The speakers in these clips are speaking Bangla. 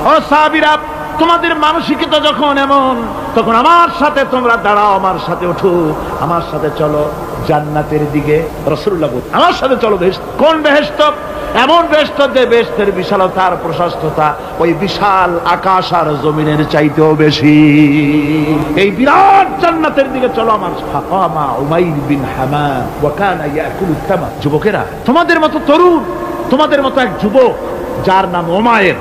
ও সাহাবীরা, তোমাদের মানসিকতা যখন এমন, তখন আমার সাথে তোমরা দাঁড়াও, আমার সাথে ওঠো, আমার সাথে চলো জান্নাতের দিকে। রাসূলুল্লাহ বলেন, আমার সাথে চলো বেহেশত। কোন বেহেশত? এমন বেহেশত যে বেহেশতের বিশালতা আর প্রশস্ততা ওই বিশাল আকাশ আর জমিনের চাইতেও বেশি। এই বিরাট জান্নাতের দিকে চলো আমার ফাকামা উমাইর বিন হামাম ওয়া কানা ইয়াকুলু তামার। যুবকেরা, তোমাদের মতো তরুণ, তোমাদের মতো এক যুবক যার নাম উমাইর,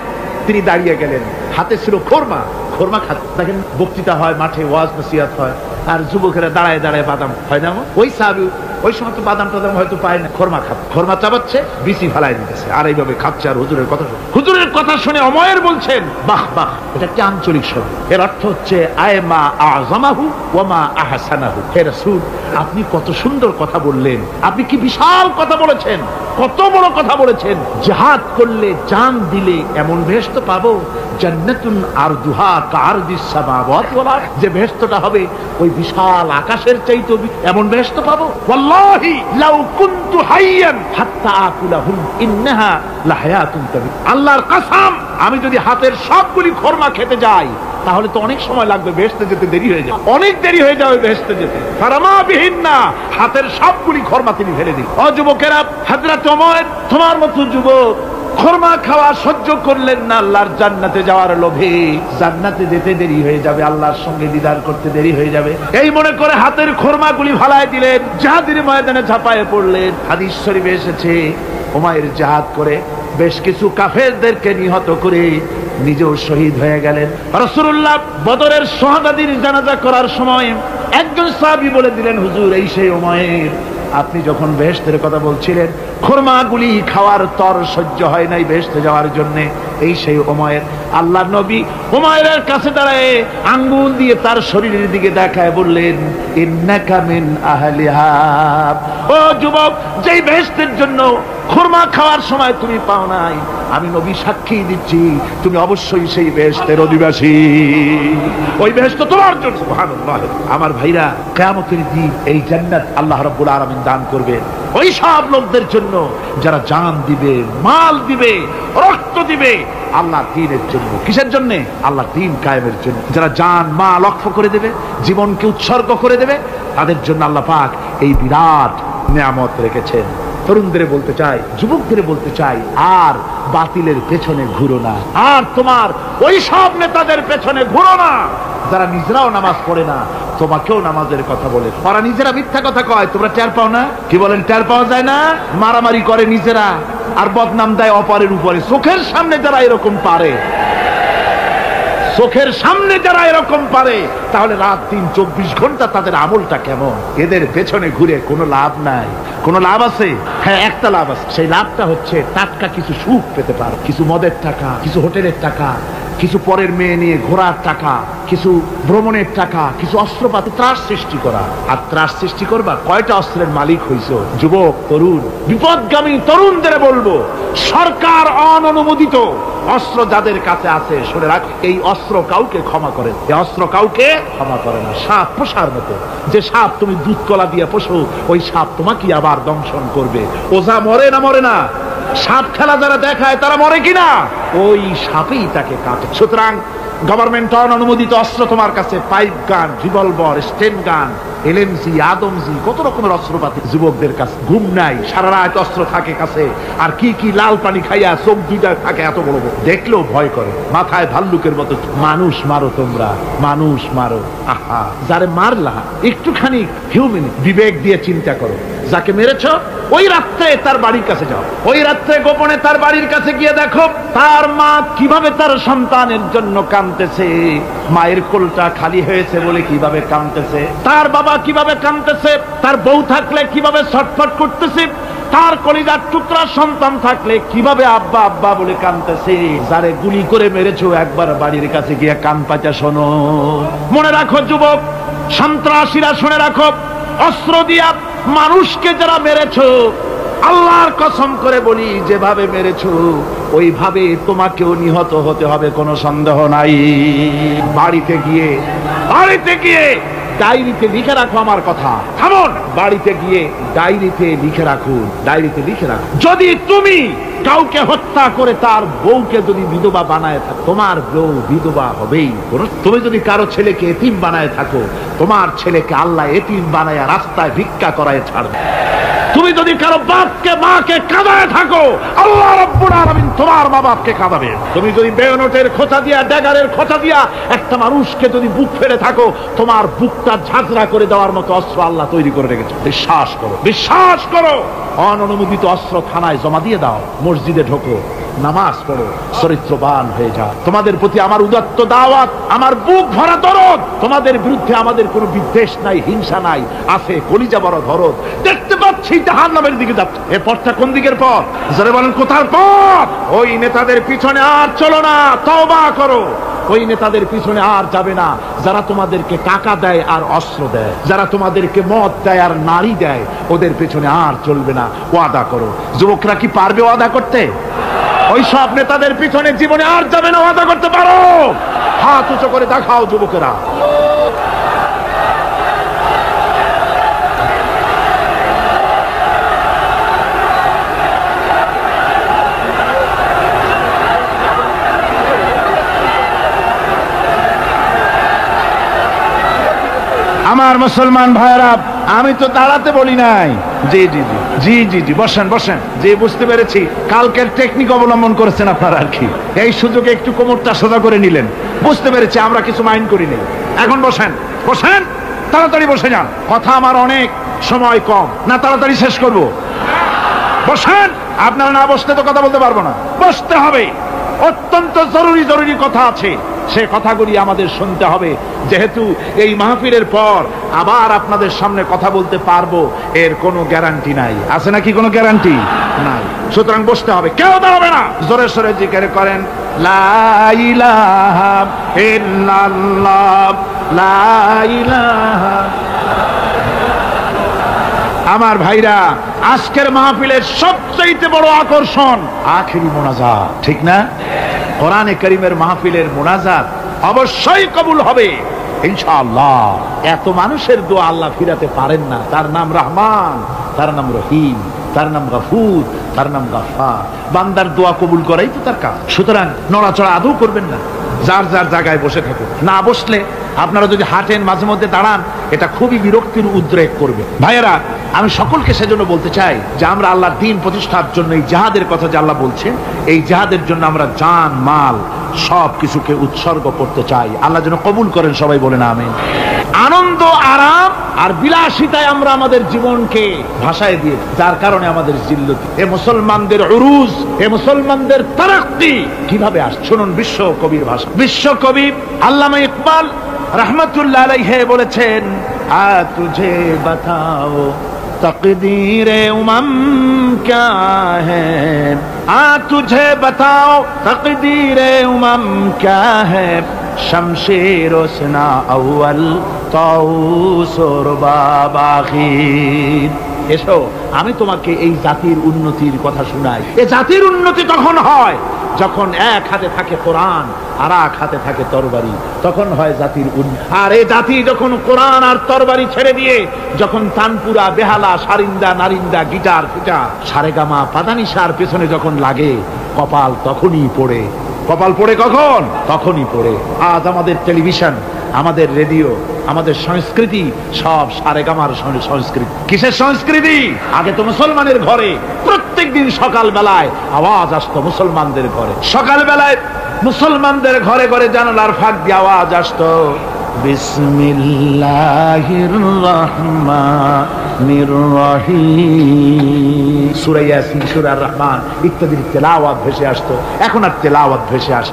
তিনি দাঁড়িয়ে গেলেন, হাতে ছিল খোরমা। খোরমা খাচ্ছে, দেখেন বক্তৃতা হয়, মাঠে ওয়াজ নসিহত হয়, আর যুবকেরা দাঁড়ায় দাঁড়ায় বাদাম হয় না। ওই সাহাবী ওই সময় তো বাদাম টাদাম হয়তো পায় না, খোরমা খাচ্ছে, খোরমা চাবাচ্ছে, বিচি ফালাই দিতেছে, আর এইভাবে খাচ্ছে। আর হুজুরের কথা শুনে, হুজুরের কথা শুনে উমাইর বলছেন, বাহ বাহ, এটা কি আঞ্চলিক শব্দ। এর অর্থ হচ্ছে আয়মা আযমাহু ওয়া মা আহসানাহু। হে রাসূল, আপনি কত সুন্দর কথা বললেন, আপনি কি বিশাল কথা বলেছেন, কত বড় কথা বলেছেন। জিহাদ করলে, জান দিলে এমন বেহেশত পাবো, জান্নাতুন আরদুহা কারদিস সামাওয়াতি ওয়াল আরদ, যে বেহেশতটা হবে ওই বিশাল আকাশের চাইতে এমন বেহেশত পাবো। ওয়াল্লাহি লাউ কুনতু হাইয়ান হাত্তা আকুলাহুম ইন্নাহা লাহায়াতুন তাবি। আল্লাহর কসম, আমি যদি হাতের সবগুলি খোরমা খেতে যাই তাহলে তো অনেক সময় লাগবে, বেহেশতে যেতে দেরি হয়ে যাবে, অনেক দেরি হয়ে যাবে বেহেশতে যেতে। ফারামা বিহিন্না, হাতের সবগুলি খোরমা তিনি ফেলে দিন। ও যুবকেরা, হযরত ওমর তোমার মতো যুবক খোরমা খাওয়া সহ্য করলেন না আল্লাহর জান্নাতে যাওয়ার লোভে। জান্নাতে যেতে দেরি হয়ে যাবে, আল্লাহর সঙ্গে দিদার করতে দেরি হয়ে যাবে, এই মনে করে হাতের খোরমাগুলি ফালায় দিলেন, জিহাদের ময়দানে ঝাঁপায়ে পড়লেন। হাদিস শরীফে এসেছে, উমাইর জিহাদ করে বেশ কিছু কাফেরদেরকে নিহত করে নিজেও শহীদ হয়ে গেলেন। রাসূলুল্লাহ বদরের শাহাদাতের জানাজা করার সময় একজন সাহাবী বলে দিলেন, হুজুর, এই সেই উমাইর, আপনি যখন বেহেশতের কথা বলছিলেন, খোরমাগুলি খাওয়ার তর সহ্য হয় নাই বেহেশতে যাওয়ার জন্য, এই সেই উমাইর। আল্লাহর নবী উমাইরের কাছে দাঁড়ায় আঙ্গুল দিয়ে তার শরীরের দিকে দেখায় বললেন, ইন্নাকা মিন আহলিহা। ও যুবক, যেই বেহেশতের জন্য খোরমা খাওয়ার সময় তুমি পাও নাই, আমি নবী সাক্ষী দিচ্ছি তুমি অবশ্যই সেই বেহেশতের অধিবাসী, ওই বেহেশত তোমার জন্য। সুবহানাল্লাহ। আমার ভাইরা, কিয়ামতের দিন এই জান্নাত আল্লাহ রাব্বুল আলামিন দান করবেন ওই সব লোকদের জন্য যারা জান দিবে, মাল দিবে, রক্ত দিবে আল্লাহর দ্বীনের জন্য। কিসের জন্য? আল্লাহর দ্বীন কায়েমের জন্য। যারা জান মাল ওয়াকফ করে দেবে, জীবনকে উৎসর্গ করে দেবে, তাদের জন্য আল্লাহ পাক এই বিরাট নিয়ামত রেখেছেন। তরুণদের বলতে চাই, যুবকদের বলতে চাই, আর বাতিলের পেছনে ঘুরো না, আর তোমার ওই সব নেতাদের পেছনে ঘুরো না যারা নিজেরাও নামাজ পড়ে না, তোমাকেও নামাজের কথা বলে। ওরা নিজেরা মিথ্যা কথা কয়, তোমরা টের পাও না? কি বলেন, টের পাওয়া যায় না? মারামারি করে নিজেরা আর বদনাম দেয় অপরের উপরে। চোখের সামনে যারা এরকম পারে, চোখের সামনে যারা এরকম পারে, তাহলে রাত দিন 24 ঘন্টা তাদের আমলটা কেমন? এদের পেছনে ঘুরে কোনো লাভ নাই। কোনো লাভ আছে? হ্যাঁ, একটা লাভ আছে। সেই লাভটা হচ্ছে টাটকা কিছু সুখ পেতে পারো, কিছু মদের টাকা, কিছু হোটেলের টাকা, কিছু পরের মেয়ে নিয়ে ঘোরার টাকা, কিছু ভ্রমণের টাকা, কিছু অস্ত্রপাতি, ত্রাস সৃষ্টি করা। আর ত্রাস সৃষ্টি করবা, কয়টা অস্ত্রের মালিক হইছো? যুবক, তরুণ, বিপদগামী তরুণদের বলবো, সরকার অননুমোদিত অস্ত্র যাদের কাছে আছে, শুনে রাখ, এই অস্ত্র কাউকে ক্ষমা করে, এই অস্ত্র কাউকে ক্ষমা করে না। সাপ পোষার মতো, যে সাপ তুমি দুধ কলা দিয়ে পোষো, ওই সাপ তোমাকে আবার দংশন করবে। ওঝা মরে না মরে না? সাপ খেলা যারা দেখায় তারা মরে কিনা? ওই সাপেই তাকে কাটে। সুতরাং গভর্নমেন্ট অনুমোদিত অস্ত্র তোমার কাছে, পাইপ গান, রিভলভার, স্টেন গান, এলএমজি, আদমজি, কত রকমের অস্ত্রপাতি যুবকদের কাছে। ঘুম নাই, সারা রাত অস্ত্র থাকে কাছে, আর কি কি লাল পানি খাইয়া চোখ দুইটা থাকে এত বড় বড়, দেখলেও ভয় করে, মাথায় ভাল্লুকের মতো। মানুষ মারো তোমরা, মানুষ মারো। আহা, যারে মারলা একটুখানি হিউম্যান বিবেক দিয়ে চিন্তা করো। যাকে মেরেছ ওই রাত্রে তার বাড়ির কাছে যাও, ওই রাত্রে গোপনে তার বাড়ির কাছে গিয়ে দেখো তার মা কিভাবে তার সন্তানের জন্য কাঁদতেছে, মায়ের কোলটা খালি হয়েছে বলে কিভাবে কাঁদতেছে, তার বাবা কিভাবে কাঁদতেছে, তার বউ থাকলে কিভাবে ছটফট করতেছে, তার কলিজার টুকরা সন্তান থাকলে কিভাবে আব্বা আব্বা বলে কাঁদতেছে। যারে গুলি করে মেরেছো একবার বাড়ির কাছে গিয়ে কান পাচা শোনো। মনে রাখো যুবক, সন্ত্রাসীরা, শুনে রাখো, অস্ত্র দিয়া মানুষকে যারা মেরেছো, আল্লাহর কসম করে বলি, যেভাবে মেরেছো ওইভাবে তোমাকেও নিহত হতে হবে, কোনো সন্দেহ নাই। বাড়িতে গিয়ে ডায়েরিতে লিখে রাখো আমার কথা। থামুন, বাড়িতে গিয়ে ডায়েরিতে লিখে রাখুন, ডায়েরিতে লিখে রাখুন। যদি তুমি কাউকে হত্যা করে তার বউকে যদি বিধবা বানায় থাকো, তোমার বউ বিধবা হবেই। তুমি যদি কারো ছেলেকে এতিম বানায় থাকো, তোমার ছেলেকে আল্লাহ এতিম বানায় রাস্তায় ভিক্ষা করায় ছাড়বে। তুমি যদি কারো বাপকে মাকে কাঁদায় থাকো, আল্লাহ রাব্বুল আলামিন তোমার মা বাপকে কাঁদাবে। তুমি যদি বেয়নটের খোঁচা দিয়া, ড্যাগারের খোঁচা দিয়া একটা মানুষকে যদি বুক ফেলে থাকো, তোমার বুকটা ঝাঁঝরা করে দেওয়ার মতো অস্ত্র আল্লাহ তৈরি করে রেখেছে। বিশ্বাস করো, বিশ্বাস করো। অননুমোদিত অস্ত্র থানায় জমা দিয়ে দাও, মসজিদে ঢোকো, নামাজ পড়ো, চরিত্রবান হয়ে যাও। তোমাদের প্রতি আমার উদাত্ত দাওয়াত, আমার বুক ভরা দরদ। তোমাদের বিরুদ্ধে আমাদের কোনো বিদ্বেষ নাই, হিংসা নাই, আছে কলিজা বড় দরদ। দেখতে পাচ্ছি জাহান্নামের দিকে যাচ্ছে। এ পথটা কোন দিকের পথ? যারা বলেন কোথার পথ? ওই নেতাদের পিছনে আর চলো না, তওবা করো। ওই নেতাদের পিছনে আর যাবে না যারা তোমাদেরকে টাকা দেয় আর অস্ত্র দেয়, যারা তোমাদেরকে মদ দেয় আর নারী দেয়, ওদের পিছনে আর চলবে না। ওয়াদা করো। যুবকরা কি পারবে ওয়াদা করতে? ওই সব নেতাদের পিছনে জীবনে আর যাবে না। ওয়াদা করতে পারো? হাত উঁচু করে দেখাও যুবকেরা। আমার মুসলমান ভাইরা, আমি তো দাঁড়াতে বলি নাই। জি জি জি জি জি জি বসেন বসেন। জি, বুঝতে পেরেছি কালকের টেকনিক অবলম্বন করেছেন আপনারা আর কি। এই সুযোগে একটু কোমরটা সোজা করে নিলেন। বুঝতে পেরেছি, আমরা কিছু মাইন্ড করিনি। এখন বসেন, বসেন, তাড়াতাড়ি বসে যান। কথা আমার অনেক, সময় কম, না তাড়াতাড়ি শেষ করব। বসেন। আপনারা না বসলে তো কথা বলতে পারবো না। বসতে হবে। অত্যন্ত জরুরি জরুরি কথা আছে, সে কথাগুলি আমাদের শুনতে হবে। যেহেতু এই মাহফিলের পর আবার আপনাদের সামনে কথা বলতে পারবো, এর কোনো গ্যারান্টি নাই। আছে নাকি কোনো গ্যারান্টি? নাই। সুতরাং বসতে হবে। কেউ দাঁড়াবে না। জোরে সোরে জিকির করেন, লা ইলাহা ইল্লাল্লাহ, লা ইলাহা। আমার ভাইরা, আজকের মাহফিলের সবচেয়ে বড় আকর্ষণ আখিরি মোনাজাত, ঠিক না? কোরআনে কারীমের মাহফিলের মোনাজাত অবশ্যই কবুল হবে ইনশাআল্লাহ। এত মানুষের দোয়া আল্লাহ ফিরাতে পারেন না। তার নাম রহমান, তার নাম রহিম, তার নাম গফুর, তার নাম গফফার। বান্দার দোয়া কবুল করাই তো তার কাজ। সুতরাং নড়াচড়া আদৌ করবেন না, যার যার জায়গায় বসে থাকুন। না বসলে আপনারা যদি হাঁটেন, মাঝে মধ্যে দাঁড়ান, এটা খুবই বিরক্তির উদ্রেক করবে। ভাইয়েরা, আমি সকলকে সেজন্য বলতে চাই যে আমরা আল্লাহর দ্বীন প্রতিষ্ঠার জন্য এই জিহাদের কথা যে আল্লাহ বলছেন, এই জিহাদের জন্য আমরা জান মাল সব কিছুকে উৎসর্গ করতে চাই। আল্লাহ যেন কবুল করেন। সবাই বলেন আমিন। আনন্দ, আরাম আর বিলাসিতায় আমরা আমাদের জীবনকে ভাসায় দিয়ে, যার কারণে আমাদের জিল্লতি। এ মুসলমানদের উরুজ, এ মুসলমানদের তারাক্কি কিভাবে আসছে শুনুন। বিশ্ব কবির ভাষা। বিশ্ব কবি আল্লামা ইকবাল रहमतुल्लाह अलैहि বলেছেন, आ तुझे बताओ तकदीर उमम क्या है, आ तुझे बताओ तकदीर उमम क्या है, शमशेर उसना अव्वल ताऊस और बाबाखीर। এসো আমি তোমাকে এই জাতির উন্নতির কথা শোনাই। এই জাতির উন্নতি তখন হয় যখন এক হাতে থাকে কোরআন আর এক হাতে থাকে তরবারি, তখন হয় জাতির উন্নতি। আর এই জাতি যখন কোরআন আর তরবারি ছেড়ে দিয়ে যখন তানপুরা, বেহালা, সারিন্দা, নারিন্দা, গিটার, ফিটার, সারেগামা, পাদানিসার পেছনে যখন লাগে, কপাল তখনই পড়ে। কপাল পড়ে কখন? তখনই পড়ে। আজ আমাদের টেলিভিশন, আমাদের রেডিও, আমাদের সংস্কৃতি সব সারেগামার সংস্কৃতি। কিসের সংস্কৃতি? আগে তো মুসলমানের ঘরে প্রত্যেক দিন সকাল বেলায় আওয়াজ আসতো মুসলমানদের ঘরে। সকাল বেলায় মুসলমানদের ঘরে ঘরে জানালার ফাঁক দিয়ে আওয়াজ আসতো, বিসমিল্লাহির রহমানির রহিম। সূরা ইয়াসিন, সূরা রহমান ইত্যাদির তেলাওয়াত ভেসে আসতো। এখন আর তেলাওয়াত ভেসে আসে?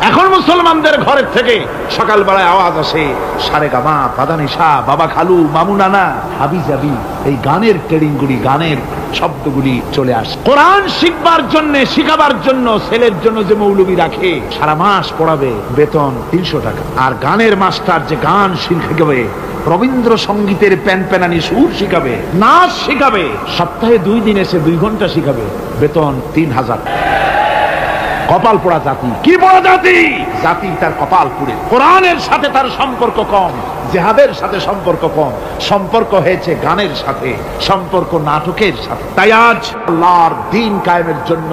এখন মুসলমানদের ঘরের থেকে সকাল বেলায় আওয়াজ আসে সারেগামা, পাদানিসা, বাবা খালু, মামু নানা, হাবি জাবি, এই গানের ট্রেডিংগুলি, গানের শব্দগুলি চলে আসে। কোরআন শিখবার জন্য, শিখাবার জন্য ছেলের জন্য যে মৌলবি রাখে, সারা মাস পড়াবে, বেতন 300 টাকা। আর গানের মাস্টার যে গান শিখাবে, রবীন্দ্র সঙ্গীতের প্যানপ্যানানি সুর শিখাবে, নাচ শিখাবে, সপ্তাহে 2 দিন এসে 2 ঘন্টা শিখাবে, বেতন 3000। কপাল পোড়া জাতি। কি পোড়া জাতি? জাতি তার কপাল পুড়ে। কোরআনের সাথে তার সম্পর্ক কম, জিহাদের সাথে সম্পর্ক কম, সম্পর্ক হয়েছে গানের সাথে, সম্পর্ক নাটকের সাথে। তাই আজ আল্লাহর দ্বীন কায়েমের জন্য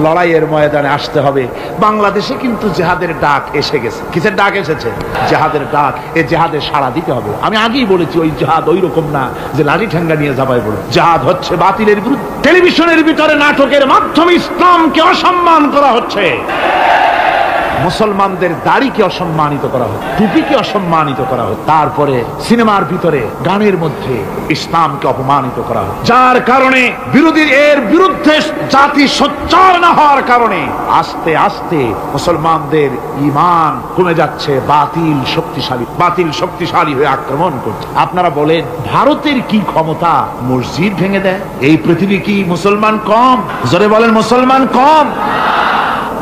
লড়াইয়ের ময়দানে আসতে হবে। বাংলাদেশে কিন্তু জিহাদের ডাক এসে গেছে। কিসের ডাক এসেছে? জিহাদের ডাক। এই জিহাদে সাড়া দিতে হবে। আমি আগেই বলেছি ওই জিহাদ ওই রকম না যে লাঠি ঠ্যাঙ্গা নিয়ে যাবাই বলে। জিহাদ হচ্ছে বাতিলের বিরুদ্ধে। টেলিভিশনের ভিতরে নাটকের মাধ্যমে ইসলামকে অসম্মান করা হচ্ছে, মুসলমানদের দাড়িকে অসম্মানিত করা হচ্ছে, টুপিকে অসম্মানিত করা হচ্ছে, তারপরে সিনেমার ভিতরে গানের মধ্যে ইসলামকে অপমানিত করা হচ্ছে, যার কারণে এর বিরুদ্ধে জাতি সোচ্চার না হওয়ার কারণে আস্তে আস্তে মুসলমানদের ঈমান কমে যাচ্ছে। বাতিল শক্তিশালী হয়ে আক্রমণ করছে। আপনারা বলেন ভারতের কি ক্ষমতা মসজিদ ভেঙে দেয়? এই পৃথিবী কি মুসলমান কম? জোরে বলেন মুসলমান কম?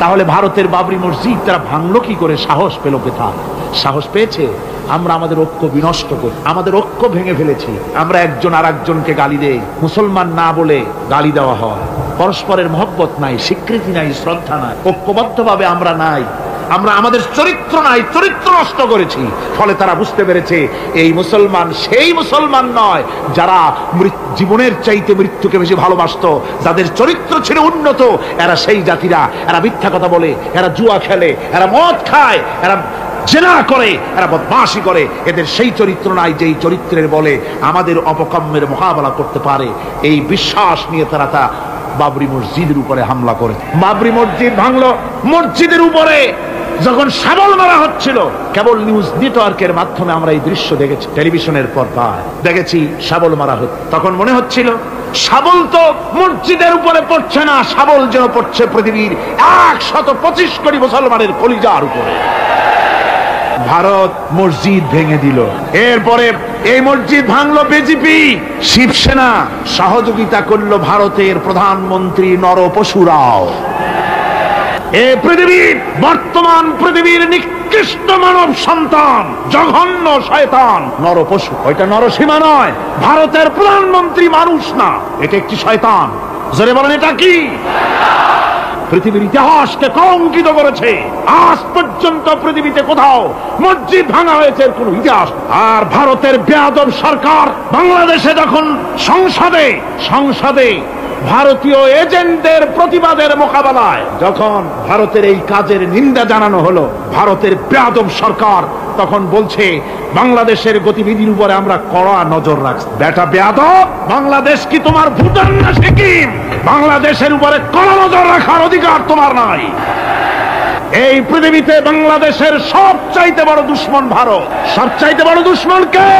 তাহলে ভারতের বাবরি মসজিদ তারা ভাঙলো কি করে? সাহস পেল কোথায়? সাহস পেয়েছে আমরা আমাদের ঐক্য বিনষ্ট করি, আমাদের ঐক্য ভেঙে ফেলেছি। আমরা একজন আর একজনকে গালি দেই, মুসলমান না বলে গালি দেওয়া হয়। পরস্পরের মহব্বত নাই, স্বীকৃতি নাই, শ্রদ্ধা নাই, ঐক্যবদ্ধভাবে আমরা নাই। আমরা আমাদের চরিত্র নাই, চরিত্র নষ্ট করেছি। ফলে তারা বুঝতে পেরেছে এই মুসলমান সেই মুসলমান নয় যারা জীবনের চাইতে মৃত্যুকে বেশি ভালোবাসতো, যাদের চরিত্র ছিল উন্নত। এরা সেই জাতিরা, এরা মিথ্যা কথা বলে, এরা জুয়া খেলে, এরা মদ খায়, এরা জেনা করে, এরা বদমাশি করে। এদের সেই চরিত্র নাই যেই চরিত্রের বলে আমাদের অপকর্মের মোকাবেলা করতে পারে। এই বিশ্বাস নিয়ে তারা বাবরি মসজিদের উপরে হামলা করে। বাবরি মসজিদ ভাঙলো। মসজিদের উপরে যখন শাবল মারা হচ্ছিল, কেবল নিউজ নেটওয়ার্কের মাধ্যমে আমরা এই দৃশ্য দেখেছি, টেলিভিশনের পর্দায় দেখেছি শাবল মারা হচ্ছে। তখন মনে হচ্ছিল শাবল তো মসজিদের উপরে পড়ছে না, শাবল যেন পড়ছে পৃথিবীর 125 কোটি মুসলমানের কলিজার উপরে। ভারত মসজিদ ভেঙে দিল। এরপরে এই মসজিদ ভাঙলো বিজেপি, শিবসেনা সহযোগিতা করলো ভারতের প্রধানমন্ত্রী নরপশুরাও। এই পৃথিবীর বর্তমান পৃথিবীর নিকৃষ্ট মানব সন্তান, জঘন্য শয়তান নরপশু। ওইটা নরসীমা নয়, ভারতের প্রধানমন্ত্রী মানুষ না, এটা একটি শয়তান। জোরে বলেন এটা কি? পৃথিবীর ইতিহাসকে কলঙ্কিত করেছে। আজ পর্যন্ত পৃথিবীতে কোথাও মসজিদ ভাঙা হয়েছে এর কোন ইতিহাস। আর ভারতের বেয়াদব সরকার বাংলাদেশে যখন সংসদে ভারতীয় এজেন্টদের প্রতিবাদের মোকাবেলায় যখন ভারতের এই কাজের নিন্দা জানানো হলো, ভারতের বেয়াদব সরকার তখন বলছে বাংলাদেশের গতিবিধির উপরে আমরা কড়া নজর রাখছি। বেটা বেয়াদব, বাংলাদেশ কি তোমার ভুটান না সিকিম? বাংলাদেশের উপরে কড়া নজর রাখার অধিকার তোমার নাই। এই পৃথিবীতে বাংলাদেশের সবচাইতে বড় দুশ্মন ভারত। সবচাইতে বড় দুশ্মন কে?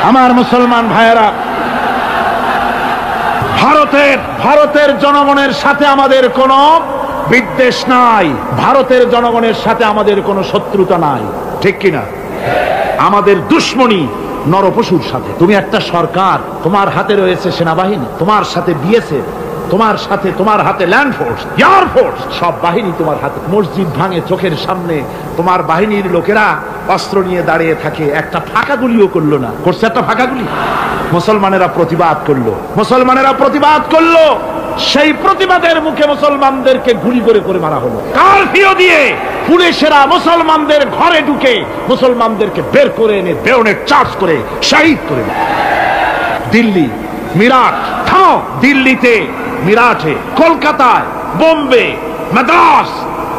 আমার মুসলমান ভাইয়েরা, ভারতের জনগণের সাথে আমাদের কোনো বিদ্বেষ নাই, ভারতের জনগণের সাথে আমাদের কোনো শত্রুতা নাই, ঠিক কিনা? আমাদের দুশ্মনী নরপশুর সাথে। তুমি একটা সরকার, তোমার হাতে রয়েছে সেনাবাহিনী, তোমার সাথে বিএসএফ, তোমার হাতে ল্যান্ড ফোর্স, এয়ার ফোর্স, সব বাহিনী তোমার হাতে। মসজিদ ভাঙে চোখের সামনে, তোমার বাহিনীর লোকেরা অস্ত্র নিয়ে দাঁড়িয়ে থাকে, একটা ফাঁকা গুলিও করলো না। করছে একটা ফাঁকা গুলি? মুসলমানেরা প্রতিবাদ করলো। সেই প্রতিবাদের মুখে মুসলমানদেরকে গুলি করে মারা হলো। কারফিউ দিয়ে পুলিশেরা মুসলমানদের ঘরে ঢুকে মুসলমানদেরকে বের করে এনে বেয়নেট চার্জ করে শহীদ করে। দিল্লি, মিরাট, দিল্লিতে, মিরাটে, কলকাতায়, বোম্বে, মাদ্রাস,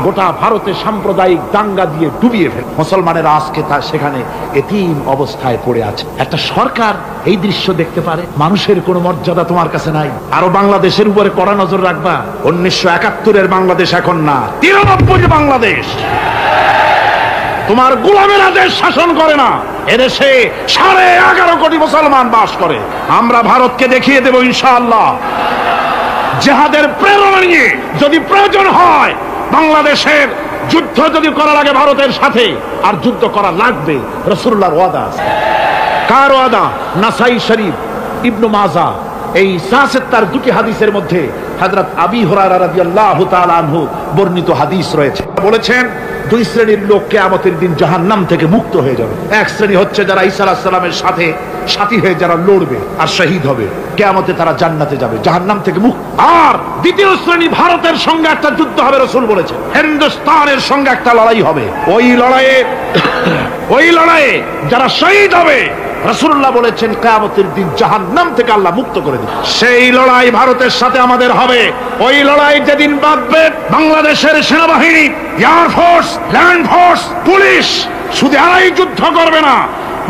গোটা ভারতে সাম্প্রদায়িক দাঙ্গা দিয়ে ডুবিয়ে ফেলে মুসলমানেরা আজকে সেখানে এতিম অবস্থায় পড়ে আছে। একটা সরকার এই দৃশ্য দেখতে পারে? মানুষের কোনো মর্যাদা তোমার কাছে নাই? আরো বাংলাদেশের উপরে কড়া নজর রাখবা। 1971-এর বাংলাদেশ এখন না, 93-এর বাংলাদেশ। তোমার গোলামেরা দেশ শাসন করে না, এদেশে 11.5 কোটি মুসলমান বাস করে। আমরা ভারতকে দেখিয়ে দেব ইনশাআল্লাহ, জিহাদের প্রেরণা নিয়ে যদি প্রয়োজন হয় বাংলাদেশের যুদ্ধ যদি করা লাগে ভারতের সাথে, আর যুদ্ধ করা লাগবে। রাসূলুল্লাহর ওয়াদা আছে। কার ওয়াদা? নাসাই শরীফ, ইবনে মাজাহ, এই তার দুটি হাদিসের মধ্যে হযরত আবী হুরায়রা রাদিয়াল্লাহু তাআলা আনহু বর্ণিত হাদিস রয়েছে। বলেছেন, দুই শ্রেণীর লোক কিয়ামতের দিন জাহান্নাম থেকে মুক্ত হয়ে যাবে। এক শ্রেণী হচ্ছে যারা ঈসা আলাইহিস সালামের সাথে সাথী হয়ে যারা লড়বে আর শহীদ হবে, কিয়ামতে তারা জান্নাতে যাবে, জাহান্নাম থেকে মুক্ত। আর দ্বিতীয় শ্রেণী, ভারতের সঙ্গে একটা যুদ্ধ হবে, রাসূল বলেছেন হিন্দুস্তানের সঙ্গে একটা লড়াই হবে। ওই লড়াইয়ে যারা শহীদ হবে, রাসূলুল্লাহ বলেছেন কিয়ামতের দিন জাহান্নাম থেকে আল্লাহ মুক্ত করে দিবেন। সেই লড়াই ভারতের সাথে আমাদের হবে। ওই লড়াই যেদিন বাঁধবে, বাংলাদেশের সেনাবাহিনী, air force, land force, police শুধু এরাই যুদ্ধ করবে না,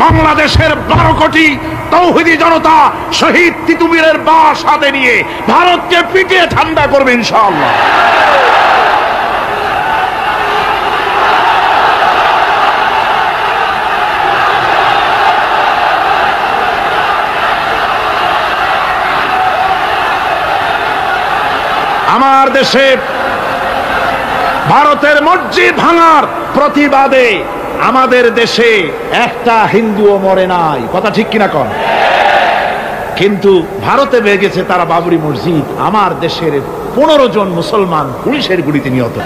বাংলাদেশের 12 কোটি তৌহিদি জনতা শহীদ তিতুমীরের বাস হাতে নিয়ে ভারতকে পিটিয়ে ঠান্ডা করবে ইনশাআল্লাহ। আমার দেশে ভারতের মসজিদ ভাঙার প্রতিবাদে আমাদের দেশে একটা হিন্দুও মরে নাই, কথা ঠিক কিনা কন? কিন্তু ভারতে ভেঙেছে তারা বাবরি মসজিদ। আমার দেশের 15 জন মুসলমান পুলিশের গুলিতে নিহত।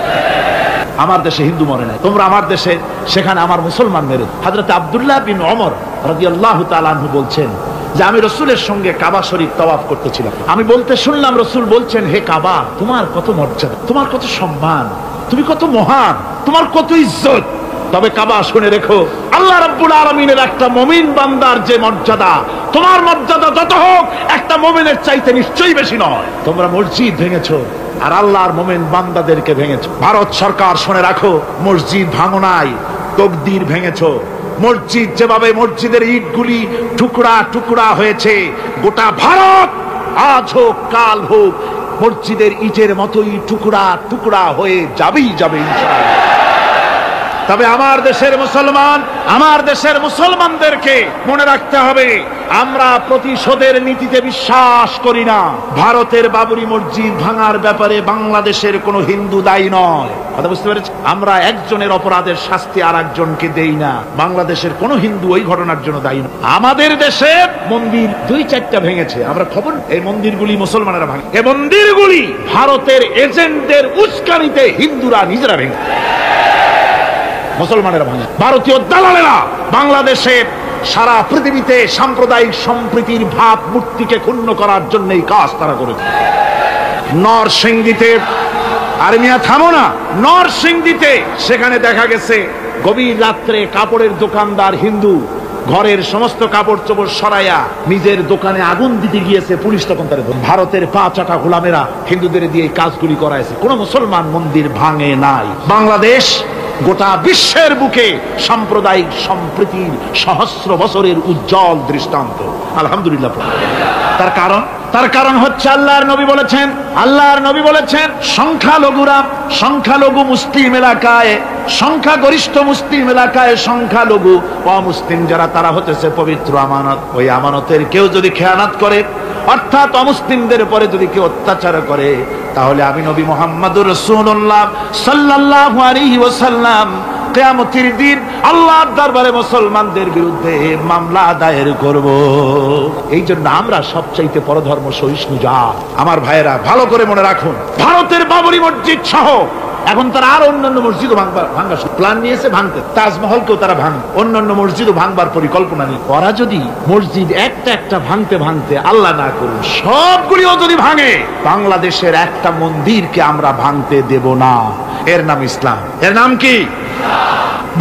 আমার দেশে হিন্দু মরে নাই। তোমরা আমার দেশে, সেখানে আমার মুসলমান মেরে। হযরত আব্দুল্লাহ বিন ওমর রাদিয়াল্লাহু তাআলা আনহু বলছেন যে আমি রাসূলের সঙ্গে কাবা শরীফ তাওয়াফ করতেছিলাম। আমি বলতে শুনলাম রাসূল বলছেন, হে কাবা, তোমার কত মর্যাদা, তোমার কত সম্মান, তুমি কত মহান, তোমার কত ইজ্জত। তবে কাবা, শুনে রেখো, আল্লাহ রাব্বুল আলামিনের একটা মুমিন বান্দার যে মর্যাদা, তোমার মর্যাদা যত হোক একটা মুমিনের চাইতে নিশ্চয়ই বেশি নয়। তোমরা মসজিদ ভেঙেছো আর আল্লাহর মুমিন বান্দাদেরকে ভেঙেছো। ভারত সরকার, শুনে রাখো, মসজিদ ভাঙো নাই, তকদির ভেঙেছো। মসজিদ যেভাবে মসজিদের ইটগুলি টুকরা টুকরা হয়েছে, গোটা ভারত আজ হোক কাল হোক মসজিদের ইটের মতোই টুকরা টুকরা হয়ে যাবেই যাবে ইনশাআল্লাহ। তবে আমার দেশের মুসলমান, আমার দেশের মুসলমানদেরকে মনে রাখতে হবে, আমরা প্রতিশোধের নীতিতে বিশ্বাস করি না। ভারতের বাবরি মসজিদ ভাঙার ব্যাপারে বাংলাদেশের কোনো হিন্দু দায়ী নয়, কথা বুঝতে পেরেছি? আমরা একজনের অপরাধের শাস্তি আর একজনকে দেই না। বাংলাদেশের কোনো হিন্দু ওই ঘটনার জন্য দায়ী না। আমাদের দেশে মন্দির 2-4টা ভেঙেছে, আমরা খবর, এই মন্দিরগুলি মুসলমানেরা ভাঙে। এই মন্দিরগুলি ভারতের এজেন্টদের উস্কানিতে হিন্দুরা নিজেরা ভেঙে, মুসলমানেরা ভাঙে। ভারতীয় দালালেরা বাংলাদেশের সারা পৃথিবীতে সাম্প্রদায়িক সম্প্রীতির ভাব মূর্তিকে ক্ষুণ্ণ করার জন্য এই কাজ তারা করেছে। নরসিংদীতে, আর মিয়া থামো না, নরসিংদীতে সেখানে দেখা গেছে গভীর রাত্রে কাপড়ের দোকানদার হিন্দু ঘরের সমস্ত কাপড় চোপড় সরাইয়া নিজের দোকানে আগুন দিতে গিয়েছে, পুলিশ তখন তার ভারতের 5-8 গোলামেরা হিন্দুদের দিয়ে এই কাজগুলি করাইছে। কোন মুসলমান মন্দির ভাঙে নাই। বাংলাদেশ গোটা বিশ্বের বুকে সাম্প্রদায়িক সম্প্রীতির সহস্র বছরের উজ্জ্বল দৃষ্টান্ত, আলহামদুলিল্লাহ। তার কারণ হচ্ছে আল্লাহর নবী বলেছেন সংখ্যালঘু মুসলিম এলাকায়, সংখ্যাগরিষ্ঠ মুসলিম এলাকায় সংখ্যালঘু অমুসলিম যারা, তারা হতেছে পবিত্র আমানত। ওই আমানতের কেউ যদি খেয়ানত করে, অর্থাৎ অমুসলিমদের উপরে যদি কেউ অত্যাচার করে, তাহলে আমি নবী মুহাম্মদুর রাসূলুল্লাহ সাল্লাল্লাহু আলাইহি ওয়াসাল্লাম কিয়ামতের দিন আল্লাহর দরবারে মুসলমানদের বিরুদ্ধে মামলা দায়ের করব। এই জন্য আমরা সবচাইতে পরধর্ম সহিষ্ণু জাত। আমার ভাইয়েরা, ভালো করে মনে রাখুন, ভারতের বাবরি মসজিদ সহ এখন তারা আর অন্যান্য মসজিদও ভাঙবার প্ল্যান নিয়েছে, ভাঙতে। তাজমহলকেও তারা ভাঙবে, অন্যান্য মসজিদও ভাঙবার পরিকল্পনা নিয়ে। ওরা যদি মসজিদ একটা ভাঙতে ভাঙতে, আল্লাহ না করুন, সবগুলিও যদি ভাঙে, বাংলাদেশের একটা মন্দিরকে আমরা ভাঙতে দেব না। এর নাম ইসলাম। এর নাম কি?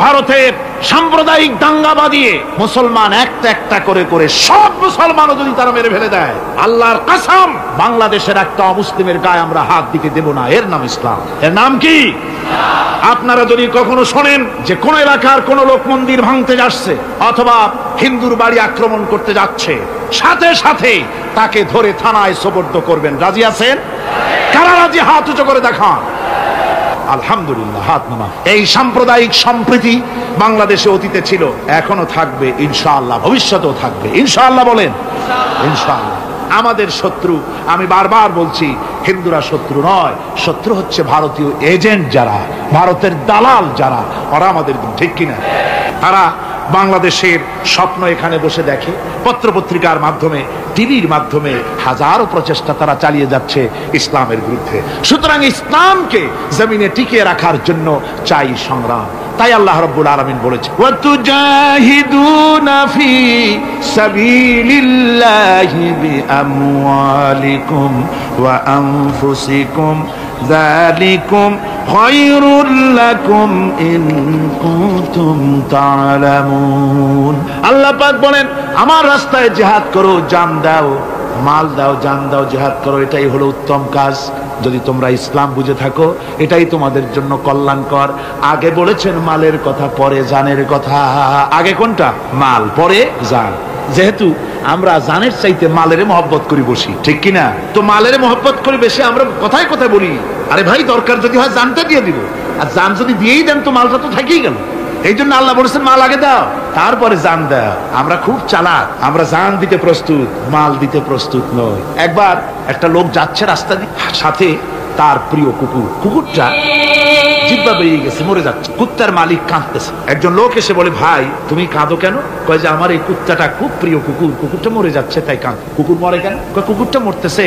ভারতের সাম্প্রদায়িক দাঙ্গা বাঁধিয়ে মুসলমান একটা করে করে সব মুসলমানও যদি তারা মেরে ফেলে দেয়, আল্লাহর কসম, বাংলাদেশের একটা অমুসলিমের গায়ে আমরা হাত দিতে দেব না। এর নাম ইসলাম। এর নাম কি? আপনারা যদি কখনো শোনেন যে কোন এলাকার কোন লোক মন্দির ভাঙতে যাচ্ছে অথবা হিন্দুর বাড়ি আক্রমণ করতে যাচ্ছে, সাথে সাথে তাকে ধরে থানায় সোপর্দ করবেন। রাজি আছেন? কারা রাজি? হাত উঁচু করে দেখান। আলহামদুলিল্লাহ, হাত নামা। এই সাম্প্রদায়িক সম্প্রীতি বাংলাদেশে অতীতে ছিল, এখনো থাকবে ইনশাআল্লাহ, ভবিষ্যতেও থাকবে ইনশাআল্লাহ। বলেন ইনশাআল্লাহ। আমাদের শত্রু, আমি বারবার বলছি, হিন্দুরা শত্রু নয়, শত্রু হচ্ছে ভারতীয় এজেন্ট যারা, ভারতের দালাল যারা, ওরা আমাদের, ঠিক কিনা? তারা বাংলাদেশের স্বপ্ন এখানে বসে দেখে, পত্রপত্রিকার মাধ্যমে, টিভির মাধ্যমে হাজারো প্রচেষ্টা তারা চালিয়ে যাচ্ছে ইসলামের বিরুদ্ধে। সুতরাং ইসলামকে জমিনে টিকিয়ে রাখার জন্য চাই সংগ্রাম। তাই আল্লাহ রাব্বুল আলামিন বলেছেন, ওয়াতুজাহিদুনা ফি সাবিলিল্লাহি বিআমওয়ালিকুম ওয়া আনফুসিকুম যালিকুম খায়রুল লাকুম ইন কুনতুম তা'লামুন। আল্লাহ পাক বলেন, আমার রাস্তায় জিহাদ করো, জান দাও, মাল দাও, জান দাও, জিহাদ করো, এটাই হলো উত্তম কাজ। যদি তোমরা ইসলাম বুঝে থাকো এটাই তোমাদের জন্য কল্যাণকর। আগে বলেছেন মালের কথা, পরে জানের কথা। আগে কোনটা? মাল, পরে জান। যেহেতু আমরা জানের চাইতে মালের মহব্বত করি বসি, ঠিক কিনা? তো মালের মহব্বত করি বেশি, আমরা কথায় কথায় বলি আরে ভাই দরকার যদি হয় জানটা দিয়ে দিব, আর জান যদি দিয়েই দেন তো মালটা তো থেকেই গেল। এই জন্য আল্লাহ বলেছেন মাল আগে দাও, তারপরে জান দাও। আমরা খুব চালাক, আমরা জান দিতে প্রস্তুত, মাল দিতে প্রস্তুত নই। একবার একটা লোক যাচ্ছে রাস্তা দিয়ে, সাথে তার প্রিয় কুকুর। কুকুরটা জিহ্বা বেরিয়ে গেছে, মরে যাচ্ছে। কুত্তার মালিক কাঁদতেছে। একজন লোক এসে বলে, ভাই তুমি কাঁদো কেন? কয় যে আমার এই কুত্তাটা খুব প্রিয় কুকুর, কুকুরটা মরে যাচ্ছে তাই কাঁদ। কুকুর মরে কেন? কয় কুকুরটা মরতেছে